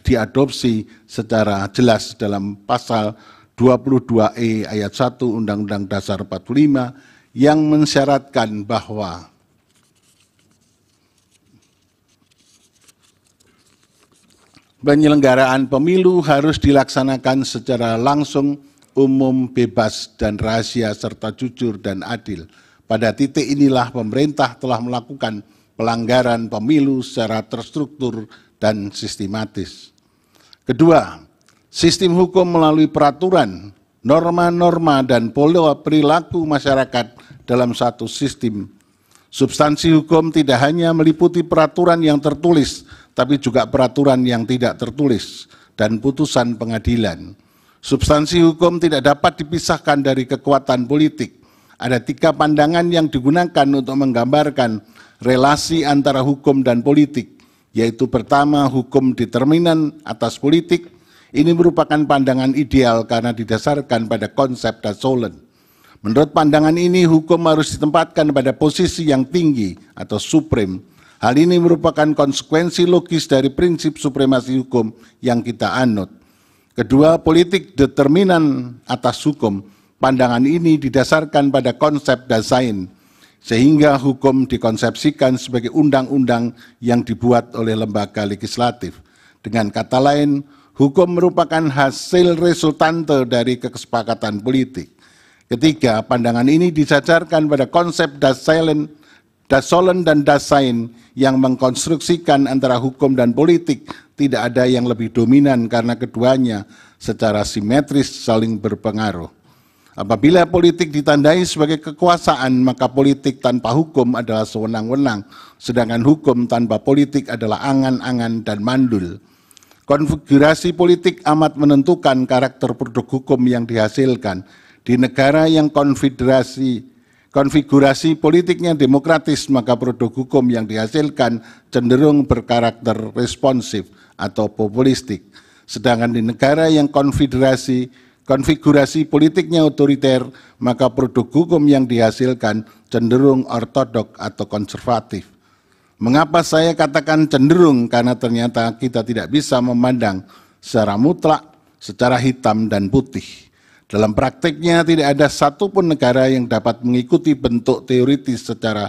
Speaker 4: diadopsi secara jelas dalam pasal 22E ayat 1 Undang-Undang Dasar 45 yang mensyaratkan bahwa penyelenggaraan pemilu harus dilaksanakan secara langsung, umum, bebas, dan rahasia, serta jujur dan adil. Pada titik inilah pemerintah telah melakukan pelanggaran pemilu secara terstruktur dan sistematis. Kedua, sistem hukum melalui peraturan, norma-norma, dan pola perilaku masyarakat dalam satu sistem. Substansi hukum tidak hanya meliputi peraturan yang tertulis, tapi juga peraturan yang tidak tertulis dan putusan pengadilan. Substansi hukum tidak dapat dipisahkan dari kekuatan politik. Ada 3 pandangan yang digunakan untuk menggambarkan relasi antara hukum dan politik, yaitu pertama, hukum determinan atas politik. Ini merupakan pandangan ideal karena didasarkan pada konsep Dassollen. Menurut pandangan ini, hukum harus ditempatkan pada posisi yang tinggi atau supreme. Hal ini merupakan konsekuensi logis dari prinsip supremasi hukum yang kita anut. Kedua, politik determinan atas hukum. Pandangan ini didasarkan pada konsep Dasein, sehingga hukum dikonsepsikan sebagai undang-undang yang dibuat oleh lembaga legislatif. Dengan kata lain, hukum merupakan hasil resultante dari kesepakatan politik. Ketiga, pandangan ini disajarkan pada konsep Dassollen dan Dasein yang mengkonstruksikan antara hukum dan politik tidak ada yang lebih dominan karena keduanya secara simetris saling berpengaruh. Apabila politik ditandai sebagai kekuasaan, maka politik tanpa hukum adalah sewenang-wenang, sedangkan hukum tanpa politik adalah angan-angan dan mandul. Konfigurasi politik amat menentukan karakter produk hukum yang dihasilkan. Di negara yang konfigurasi politiknya demokratis, maka produk hukum yang dihasilkan cenderung berkarakter responsif atau populistik. Sedangkan di negara yang konfigurasi politiknya otoriter, maka produk hukum yang dihasilkan cenderung ortodok atau konservatif. Mengapa saya katakan cenderung? Karena ternyata kita tidak bisa memandang secara mutlak, secara hitam dan putih. Dalam prakteknya tidak ada satupun negara yang dapat mengikuti bentuk teoritis secara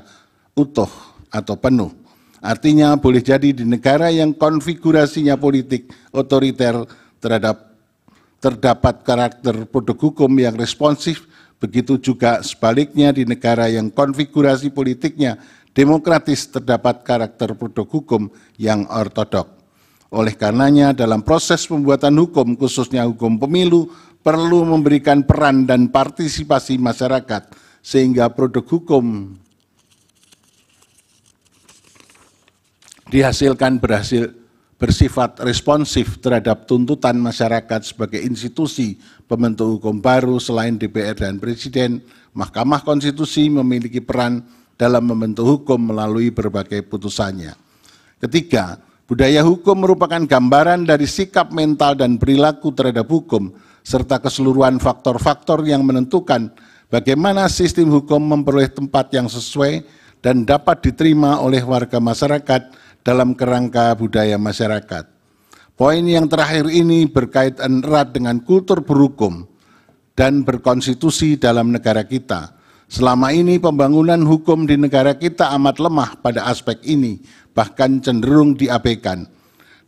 Speaker 4: utuh atau penuh. Artinya boleh jadi di negara yang konfigurasinya politik otoriter terdapat karakter produk hukum yang responsif, begitu juga sebaliknya di negara yang konfigurasi politiknya demokratis terdapat karakter produk hukum yang ortodok. Oleh karenanya dalam proses pembuatan hukum, khususnya hukum pemilu, perlu memberikan peran dan partisipasi masyarakat sehingga produk hukum dihasilkan bersifat responsif terhadap tuntutan masyarakat sebagai institusi pembentuk hukum baru. Selain DPR dan Presiden, Mahkamah Konstitusi memiliki peran dalam membentuk hukum melalui berbagai putusannya. Ketiga, budaya hukum merupakan gambaran dari sikap mental dan perilaku terhadap hukum, serta keseluruhan faktor-faktor yang menentukan bagaimana sistem hukum memperoleh tempat yang sesuai dan dapat diterima oleh warga masyarakat dalam kerangka budaya masyarakat. Poin yang terakhir ini berkaitan erat dengan kultur berhukum dan berkonstitusi dalam negara kita. Selama ini pembangunan hukum di negara kita amat lemah pada aspek ini, bahkan cenderung diabaikan.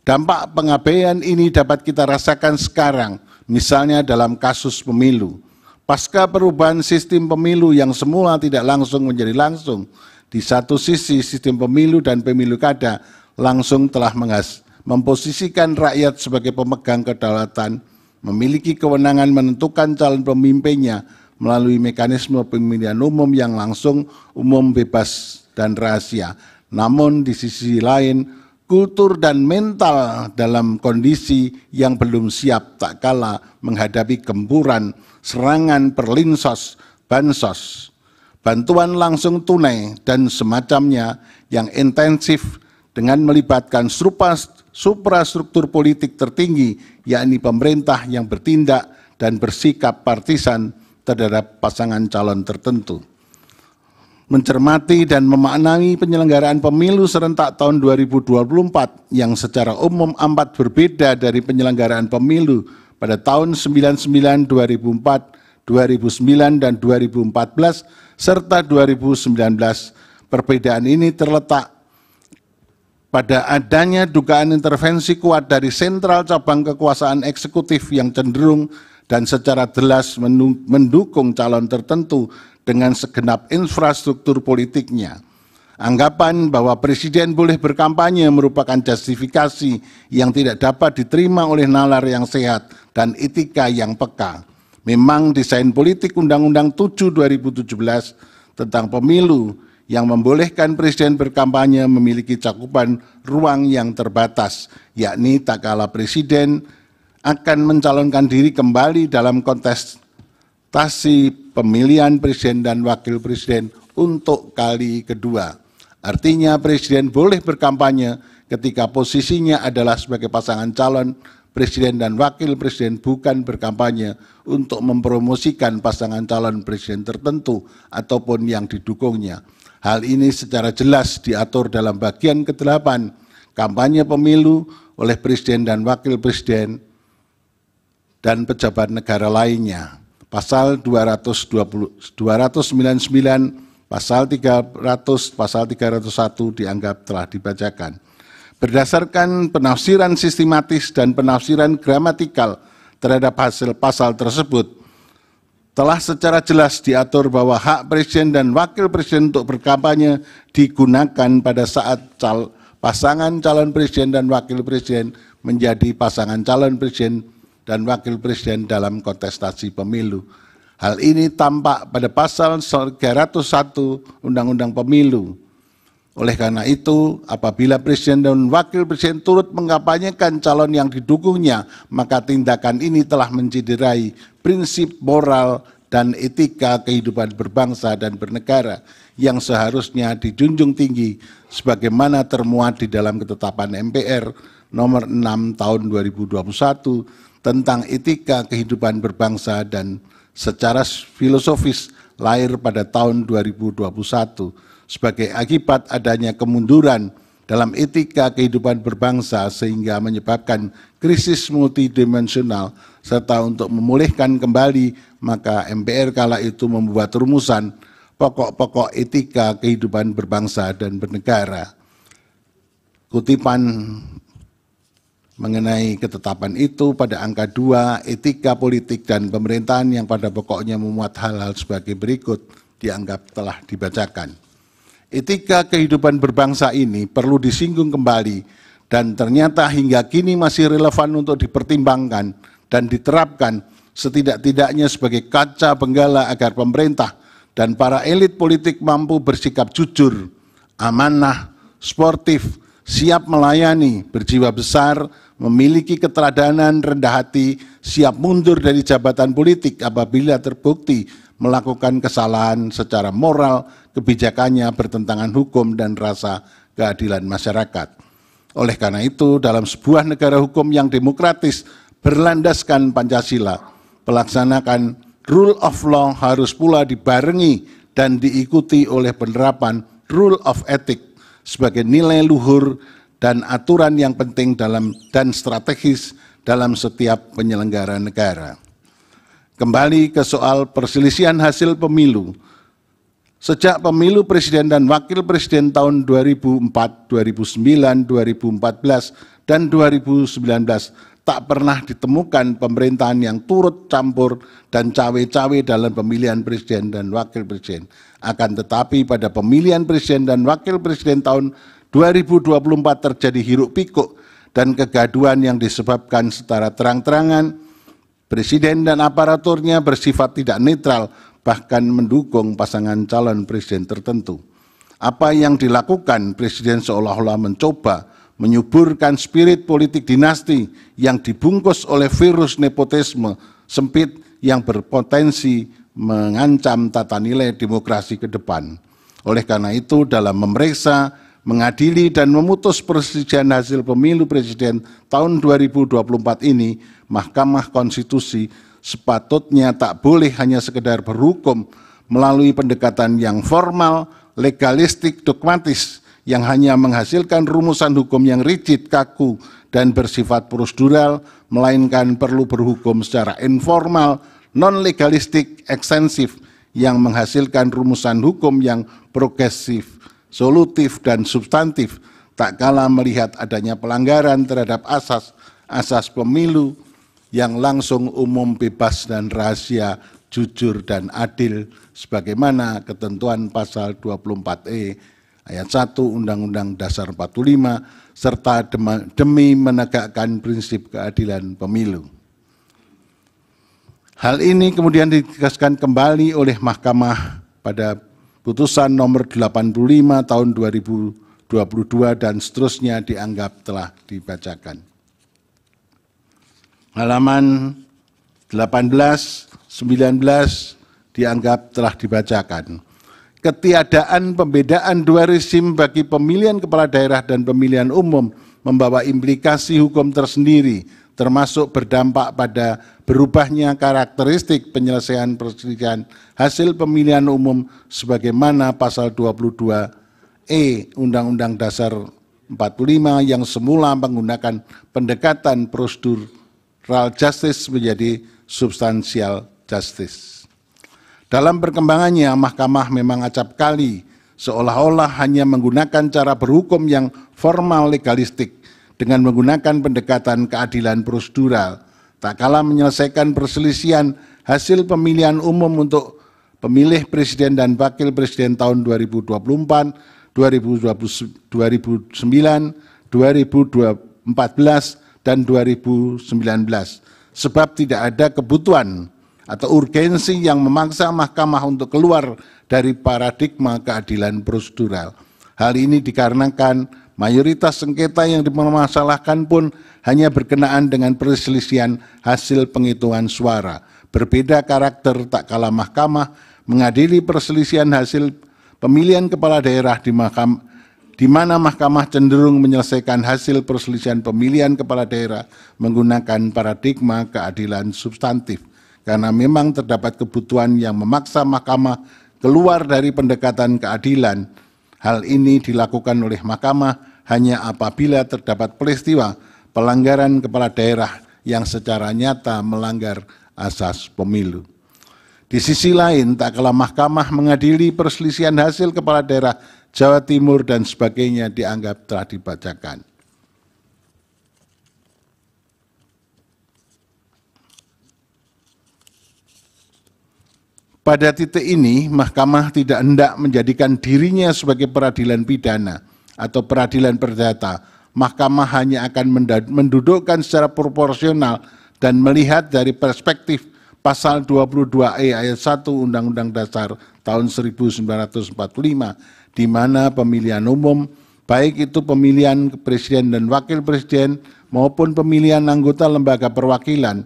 Speaker 4: Dampak pengabaian ini dapat kita rasakan sekarang, misalnya dalam kasus pemilu. Pasca perubahan sistem pemilu yang semula tidak langsung menjadi langsung, di satu sisi sistem pemilu dan pemilu kada langsung telah memposisikan rakyat sebagai pemegang kedaulatan, memiliki kewenangan menentukan calon pemimpinnya melalui mekanisme pemilihan umum yang langsung, umum, bebas, dan rahasia. Namun di sisi lain, kultur dan mental dalam kondisi yang belum siap tak kalah menghadapi gempuran, serangan perlinsos, bansos, bantuan langsung tunai, dan semacamnya yang intensif dengan melibatkan suprastruktur politik tertinggi, yakni pemerintah yang bertindak dan bersikap partisan terhadap pasangan calon tertentu. Mencermati dan memaknai penyelenggaraan pemilu serentak tahun 2024 yang secara umum amat berbeda dari penyelenggaraan pemilu pada tahun 99, 2004, 2009, dan 2014, serta 2019. Perbedaan ini terletak pada adanya dugaan intervensi kuat dari sentral cabang kekuasaan eksekutif yang cenderung dan secara jelas mendukung calon tertentu dengan segenap infrastruktur politiknya. Anggapan bahwa presiden boleh berkampanye merupakan justifikasi yang tidak dapat diterima oleh nalar yang sehat dan etika yang peka. Memang desain politik Undang-Undang 7 2017 tentang pemilu yang membolehkan presiden berkampanye memiliki cakupan ruang yang terbatas, yakni tak kala presiden akan mencalonkan diri kembali dalam kontestasi pemilihan presiden dan wakil presiden untuk kali kedua. Artinya presiden boleh berkampanye ketika posisinya adalah sebagai pasangan calon presiden dan wakil presiden, bukan berkampanye untuk mempromosikan pasangan calon presiden tertentu ataupun yang didukungnya. Hal ini secara jelas diatur dalam bagian ke-8 kampanye pemilu oleh presiden dan wakil presiden dan pejabat negara lainnya. Pasal 299, pasal 300, pasal 301 dianggap telah dibacakan. Berdasarkan penafsiran sistematis dan penafsiran gramatikal terhadap hasil pasal tersebut, telah secara jelas diatur bahwa hak presiden dan wakil presiden untuk berkampanye digunakan pada saat pasangan calon presiden dan wakil presiden menjadi pasangan calon presiden dan wakil presiden dalam kontestasi pemilu. Hal ini tampak pada pasal 301 Undang-Undang Pemilu. Oleh karena itu, apabila presiden dan wakil presiden turut mengkampanyekan calon yang didukungnya, maka tindakan ini telah mencederai prinsip moral dan etika kehidupan berbangsa dan bernegara yang seharusnya dijunjung tinggi sebagaimana termuat di dalam ketetapan MPR nomor 6 tahun 2021 tentang etika kehidupan berbangsa dan secara filosofis lahir pada tahun 2021 sebagai akibat adanya kemunduran dalam etika kehidupan berbangsa sehingga menyebabkan krisis multidimensional serta untuk memulihkan kembali maka MPR kala itu membuat rumusan pokok-pokok etika kehidupan berbangsa dan bernegara. Kutipan mengenai ketetapan itu pada angka 2, etika politik dan pemerintahan yang pada pokoknya memuat hal-hal sebagai berikut dianggap telah dibacakan. Etika kehidupan berbangsa ini perlu disinggung kembali dan ternyata hingga kini masih relevan untuk dipertimbangkan dan diterapkan setidak-tidaknya sebagai kaca benggala agar pemerintah dan para elit politik mampu bersikap jujur, amanah, sportif, siap melayani, berjiwa besar, memiliki keteladanan, rendah hati, siap mundur dari jabatan politik apabila terbukti melakukan kesalahan secara moral, kebijakannya bertentangan hukum dan rasa keadilan masyarakat. Oleh karena itu, dalam sebuah negara hukum yang demokratis berlandaskan Pancasila, pelaksanakan rule of law harus pula dibarengi dan diikuti oleh penerapan rule of ethics sebagai nilai luhur dan aturan yang penting dan strategis dalam setiap penyelenggara negara. Kembali ke soal perselisihan hasil pemilu. Sejak pemilu presiden dan wakil presiden tahun 2004, 2009, 2014, dan 2019 tak pernah ditemukan pemerintahan yang turut campur dan cawe-cawe dalam pemilihan presiden dan wakil presiden. Akan tetapi pada pemilihan presiden dan wakil presiden tahun 2024 terjadi hiruk pikuk dan kegaduhan yang disebabkan secara terang-terangan. Presiden dan aparaturnya bersifat tidak netral, bahkan mendukung pasangan calon presiden tertentu. Apa yang dilakukan presiden seolah-olah mencoba menyuburkan spirit politik dinasti yang dibungkus oleh virus nepotisme sempit yang berpotensi mengancam tata nilai demokrasi ke depan. Oleh karena itu, dalam memeriksa, mengadili, dan memutus perselisihan hasil pemilu presiden tahun 2024 ini, Mahkamah Konstitusi sepatutnya tak boleh hanya sekedar berhukum melalui pendekatan yang formal, legalistik, dogmatis, yang hanya menghasilkan rumusan hukum yang rigid, kaku, dan bersifat prosedural, melainkan perlu berhukum secara informal, non-legalistik, ekstensif, yang menghasilkan rumusan hukum yang progresif, solutif, dan substantif, tak kalah melihat adanya pelanggaran terhadap asas pemilu yang langsung, umum, bebas, dan rahasia, jujur, dan adil, sebagaimana ketentuan pasal 24E ayat 1 Undang-Undang Dasar 45, serta demi menegakkan prinsip keadilan pemilu. Hal ini kemudian ditegaskan kembali oleh Mahkamah pada putusan nomor 85 tahun 2022 dan seterusnya dianggap telah dibacakan. Halaman 18, 19 dianggap telah dibacakan. Ketiadaan pembedaan dua rezim bagi pemilihan kepala daerah dan pemilihan umum membawa implikasi hukum tersendiri, termasuk berdampak pada berubahnya karakteristik penyelesaian perselisihan hasil pemilihan umum sebagaimana pasal 22E Undang-Undang Dasar 45 yang semula menggunakan pendekatan procedural justice menjadi substansial justice. Dalam perkembangannya, Mahkamah memang acap kali seolah-olah hanya menggunakan cara berhukum yang formal legalistik dengan menggunakan pendekatan keadilan prosedural, tak kalah menyelesaikan perselisihan hasil pemilihan umum untuk pemilih presiden dan wakil presiden tahun 2024, 2009, 2014, dan 2019. Sebab tidak ada kebutuhan atau urgensi yang memaksa Mahkamah untuk keluar dari paradigma keadilan prosedural. Hal ini dikarenakan mayoritas sengketa yang dipermasalahkan pun hanya berkenaan dengan perselisihan hasil penghitungan suara. Berbeda karakter tak kalah Mahkamah mengadili perselisihan hasil pemilihan kepala daerah di mana Mahkamah cenderung menyelesaikan hasil perselisihan pemilihan kepala daerah menggunakan paradigma keadilan substantif. Karena memang terdapat kebutuhan yang memaksa Mahkamah keluar dari pendekatan keadilan. Hal ini dilakukan oleh Mahkamah hanya apabila terdapat peristiwa pelanggaran kepala daerah yang secara nyata melanggar asas pemilu. Di sisi lain, tak kalah Mahkamah mengadili perselisihan hasil kepala daerah Jawa Timur dan sebagainya dianggap telah dibacakan. Pada titik ini, Mahkamah tidak hendak menjadikan dirinya sebagai peradilan pidana atau peradilan perdata, Mahkamah hanya akan mendudukkan secara proporsional dan melihat dari perspektif pasal 22E ayat 1 Undang-Undang Dasar tahun 1945, di mana pemilihan umum, baik itu pemilihan presiden dan wakil presiden maupun pemilihan anggota lembaga perwakilan,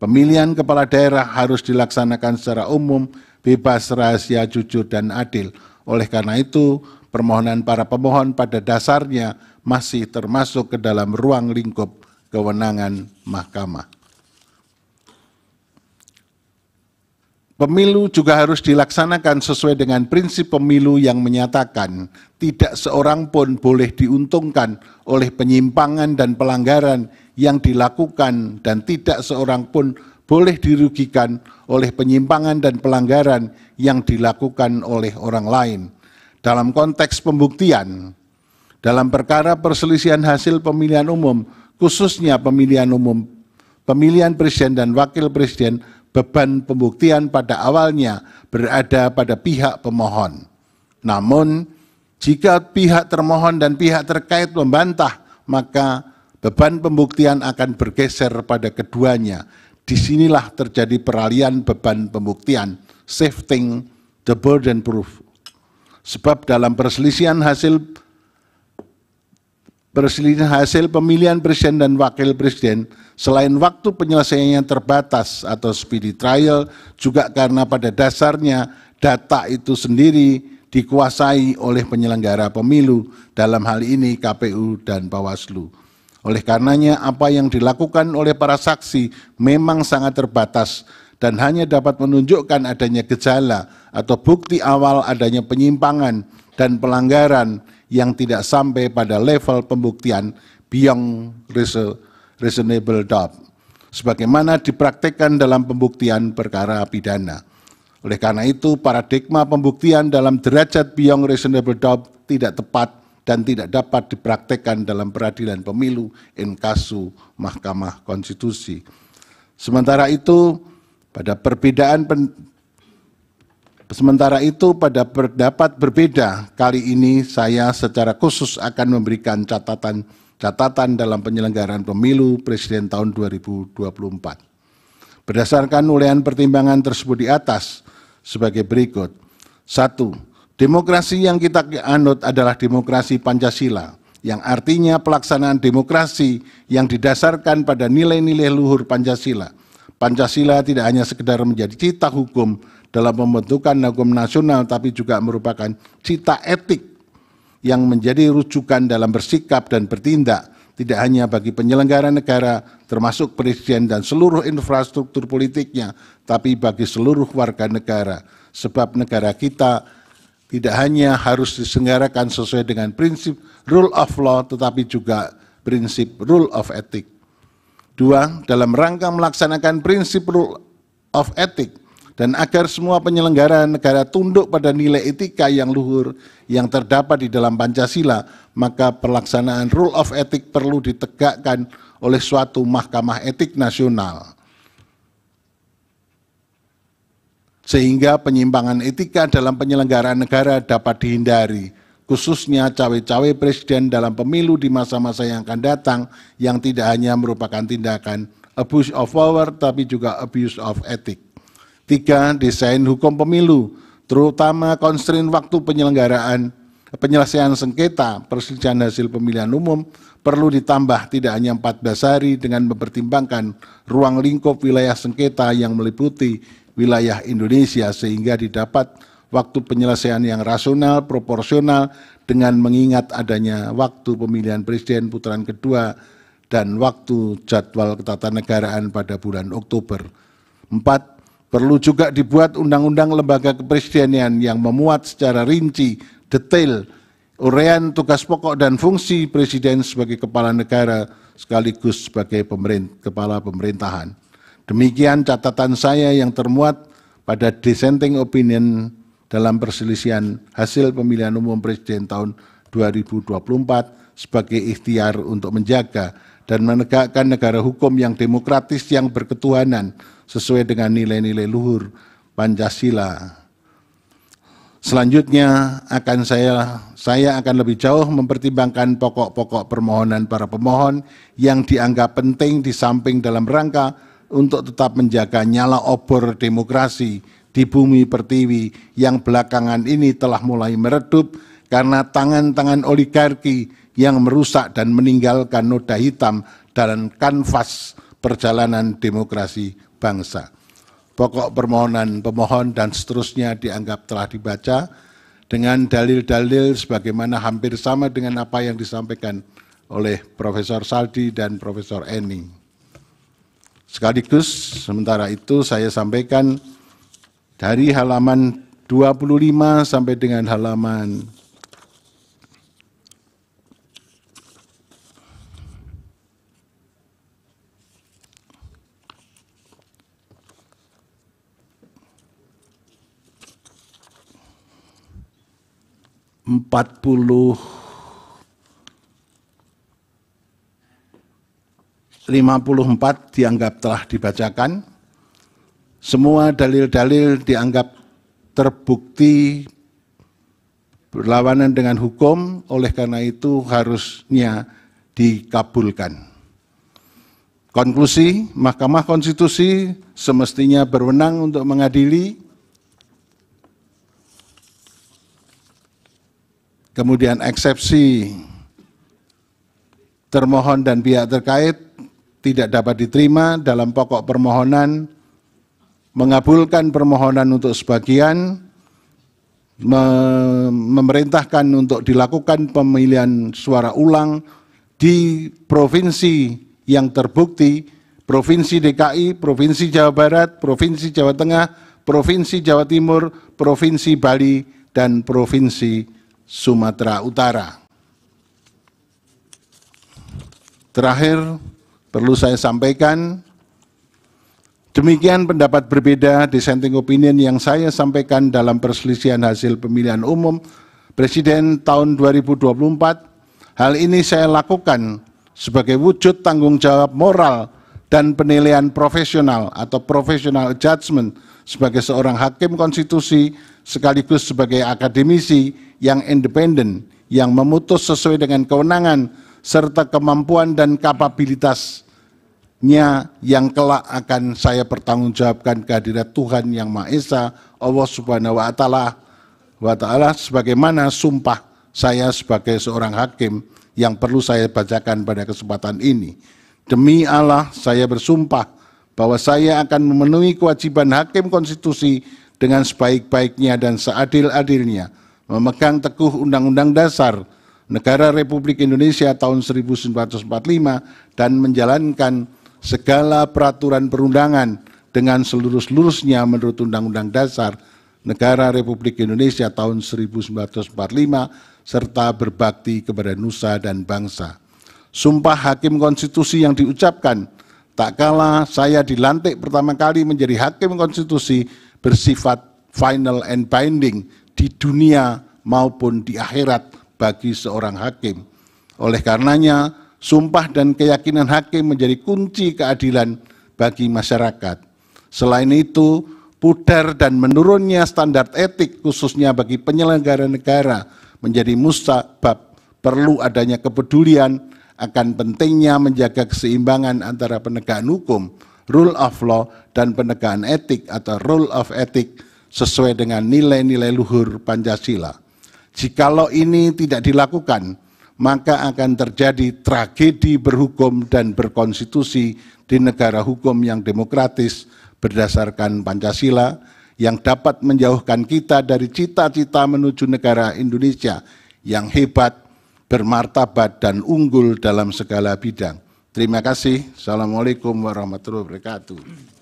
Speaker 4: pemilihan kepala daerah harus dilaksanakan secara umum, bebas, rahasia, jujur, dan adil. Oleh karena itu, permohonan para pemohon pada dasarnya masih termasuk ke dalam ruang lingkup kewenangan Mahkamah. Pemilu juga harus dilaksanakan sesuai dengan prinsip pemilu yang menyatakan tidak seorang pun boleh diuntungkan oleh penyimpangan dan pelanggaran yang dilakukan dan tidak seorang pun boleh dirugikan oleh penyimpangan dan pelanggaran yang dilakukan oleh orang lain. Dalam konteks pembuktian, dalam perkara perselisihan hasil pemilihan umum, khususnya pemilihan umum, pemilihan presiden dan wakil presiden, beban pembuktian pada awalnya berada pada pihak pemohon. Namun, jika pihak termohon dan pihak terkait membantah, maka beban pembuktian akan bergeser pada keduanya. Disinilah terjadi peralihan beban pembuktian, shifting the burden proof. Sebab dalam perselisihan hasil pemilihan presiden dan wakil presiden, selain waktu penyelesaiannya terbatas atau speedy trial, juga karena pada dasarnya data itu sendiri dikuasai oleh penyelenggara pemilu, dalam hal ini KPU dan Bawaslu. Oleh karenanya, apa yang dilakukan oleh para saksi memang sangat terbatas dan hanya dapat menunjukkan adanya gejala atau bukti awal adanya penyimpangan dan pelanggaran yang tidak sampai pada level pembuktian beyond reasonable doubt, sebagaimana dipraktikkan dalam pembuktian perkara pidana. Oleh karena itu, paradigma pembuktian dalam derajat beyond reasonable doubt tidak tepat dan tidak dapat dipraktikkan dalam peradilan pemilu in casu Mahkamah Konstitusi. Sementara itu, pada pendapat berbeda, kali ini saya secara khusus akan memberikan catatan dalam penyelenggaraan pemilu presiden tahun 2024. Berdasarkan ulehan pertimbangan tersebut di atas sebagai berikut. 1. Demokrasi yang kita anut adalah demokrasi Pancasila, yang artinya pelaksanaan demokrasi yang didasarkan pada nilai-nilai luhur Pancasila. Pancasila tidak hanya sekedar menjadi cita hukum dalam pembentukan hukum nasional, tapi juga merupakan cita etik yang menjadi rujukan dalam bersikap dan bertindak, tidak hanya bagi penyelenggara negara, termasuk presiden dan seluruh infrastruktur politiknya, tapi bagi seluruh warga negara. Sebab negara kita tidak hanya harus diselenggarakan sesuai dengan prinsip rule of law, tetapi juga prinsip rule of ethic. 2. Dalam rangka melaksanakan prinsip rule of ethic dan agar semua penyelenggara negara tunduk pada nilai etika yang luhur yang terdapat di dalam Pancasila, maka pelaksanaan rule of ethic perlu ditegakkan oleh suatu mahkamah etik nasional, sehingga penyimpangan etika dalam penyelenggaraan negara dapat dihindari, khususnya cawe-cawe presiden dalam pemilu di masa-masa yang akan datang, yang tidak hanya merupakan tindakan abuse of power, tapi juga abuse of ethic. 3. Desain hukum pemilu, terutama konstrain waktu penyelesaian sengketa perselisihan hasil pemilihan umum, perlu ditambah tidak hanya 14 hari dengan mempertimbangkan ruang lingkup wilayah sengketa yang meliputi wilayah Indonesia, sehingga didapat waktu penyelesaian yang rasional, proporsional, dengan mengingat adanya waktu pemilihan presiden putaran kedua dan waktu jadwal ketatanegaraan pada bulan Oktober. 4. Perlu juga dibuat undang-undang lembaga kepresidenan yang memuat secara rinci, detail, uraian tugas pokok dan fungsi presiden sebagai kepala negara sekaligus sebagai kepala pemerintahan. Demikian catatan saya yang termuat pada dissenting opinion dalam perselisihan hasil pemilihan umum presiden tahun 2024 sebagai ikhtiar untuk menjaga dan menegakkan negara hukum yang demokratis yang berketuhanan sesuai dengan nilai-nilai luhur Pancasila. Selanjutnya saya akan lebih jauh mempertimbangkan pokok-pokok permohonan para pemohon yang dianggap penting di samping dalam rangka untuk tetap menjaga nyala obor demokrasi di bumi pertiwi yang belakangan ini telah mulai meredup karena tangan-tangan oligarki yang merusak dan meninggalkan noda hitam dalam kanvas perjalanan demokrasi bangsa. Pokok permohonan pemohon dan seterusnya dianggap telah dibaca dengan dalil-dalil sebagaimana hampir sama dengan apa yang disampaikan oleh Profesor Saldi dan Profesor Eni. Sekaligus sementara itu saya sampaikan dari halaman 25 sampai dengan halaman 54 dianggap telah dibacakan. Semua dalil-dalil dianggap terbukti berlawanan dengan hukum, oleh karena itu harusnya dikabulkan. Konklusi, Mahkamah Konstitusi semestinya berwenang untuk mengadili. Kemudian eksepsi termohon dan pihak terkait tidak dapat diterima dalam pokok permohonan, mengabulkan permohonan untuk sebagian, memerintahkan untuk dilakukan pemilihan suara ulang di provinsi yang terbukti, Provinsi DKI, Provinsi Jawa Barat, Provinsi Jawa Tengah, Provinsi Jawa Timur, Provinsi Bali, dan Provinsi Sumatera Utara. Terakhir, perlu saya sampaikan, demikian pendapat berbeda dissenting opinion yang saya sampaikan dalam perselisihan hasil pemilihan umum Presiden tahun 2024. Hal ini saya lakukan sebagai wujud tanggung jawab moral dan penilaian profesional atau professional judgment sebagai seorang hakim konstitusi sekaligus sebagai akademisi yang independen yang memutus sesuai dengan kewenangan serta kemampuan dan kapabilitasnya yang kelak akan saya pertanggungjawabkan kehadirat Tuhan Yang Maha Esa, Allah Subhanahu wa Ta'ala, sebagaimana sumpah saya sebagai seorang hakim yang perlu saya bacakan pada kesempatan ini. Demi Allah, saya bersumpah bahwa saya akan memenuhi kewajiban hakim konstitusi dengan sebaik-baiknya dan seadil-adilnya, memegang teguh Undang-Undang Dasar Negara Republik Indonesia tahun 1945 dan menjalankan segala peraturan perundangan dengan seluruh-seluruhnya menurut Undang-Undang Dasar Negara Republik Indonesia tahun 1945 serta berbakti kepada nusa dan bangsa. Sumpah hakim konstitusi yang diucapkan tak kala saya dilantik pertama kali menjadi hakim konstitusi bersifat final and binding di dunia maupun di akhirat bagi seorang hakim. Oleh karenanya, sumpah dan keyakinan hakim menjadi kunci keadilan bagi masyarakat. Selain itu, pudar dan menurunnya standar etik khususnya bagi penyelenggara negara menjadi musabab perlu adanya kepedulian akan pentingnya menjaga keseimbangan antara penegakan hukum, rule of law, dan penegakan etik atau rule of ethic sesuai dengan nilai-nilai luhur Pancasila. Jikalau ini tidak dilakukan, maka akan terjadi tragedi berhukum dan berkonstitusi di negara hukum yang demokratis berdasarkan Pancasila yang dapat menjauhkan kita dari cita-cita menuju negara Indonesia yang hebat, bermartabat, dan unggul dalam segala bidang. Terima kasih. Assalamualaikum warahmatullahi wabarakatuh.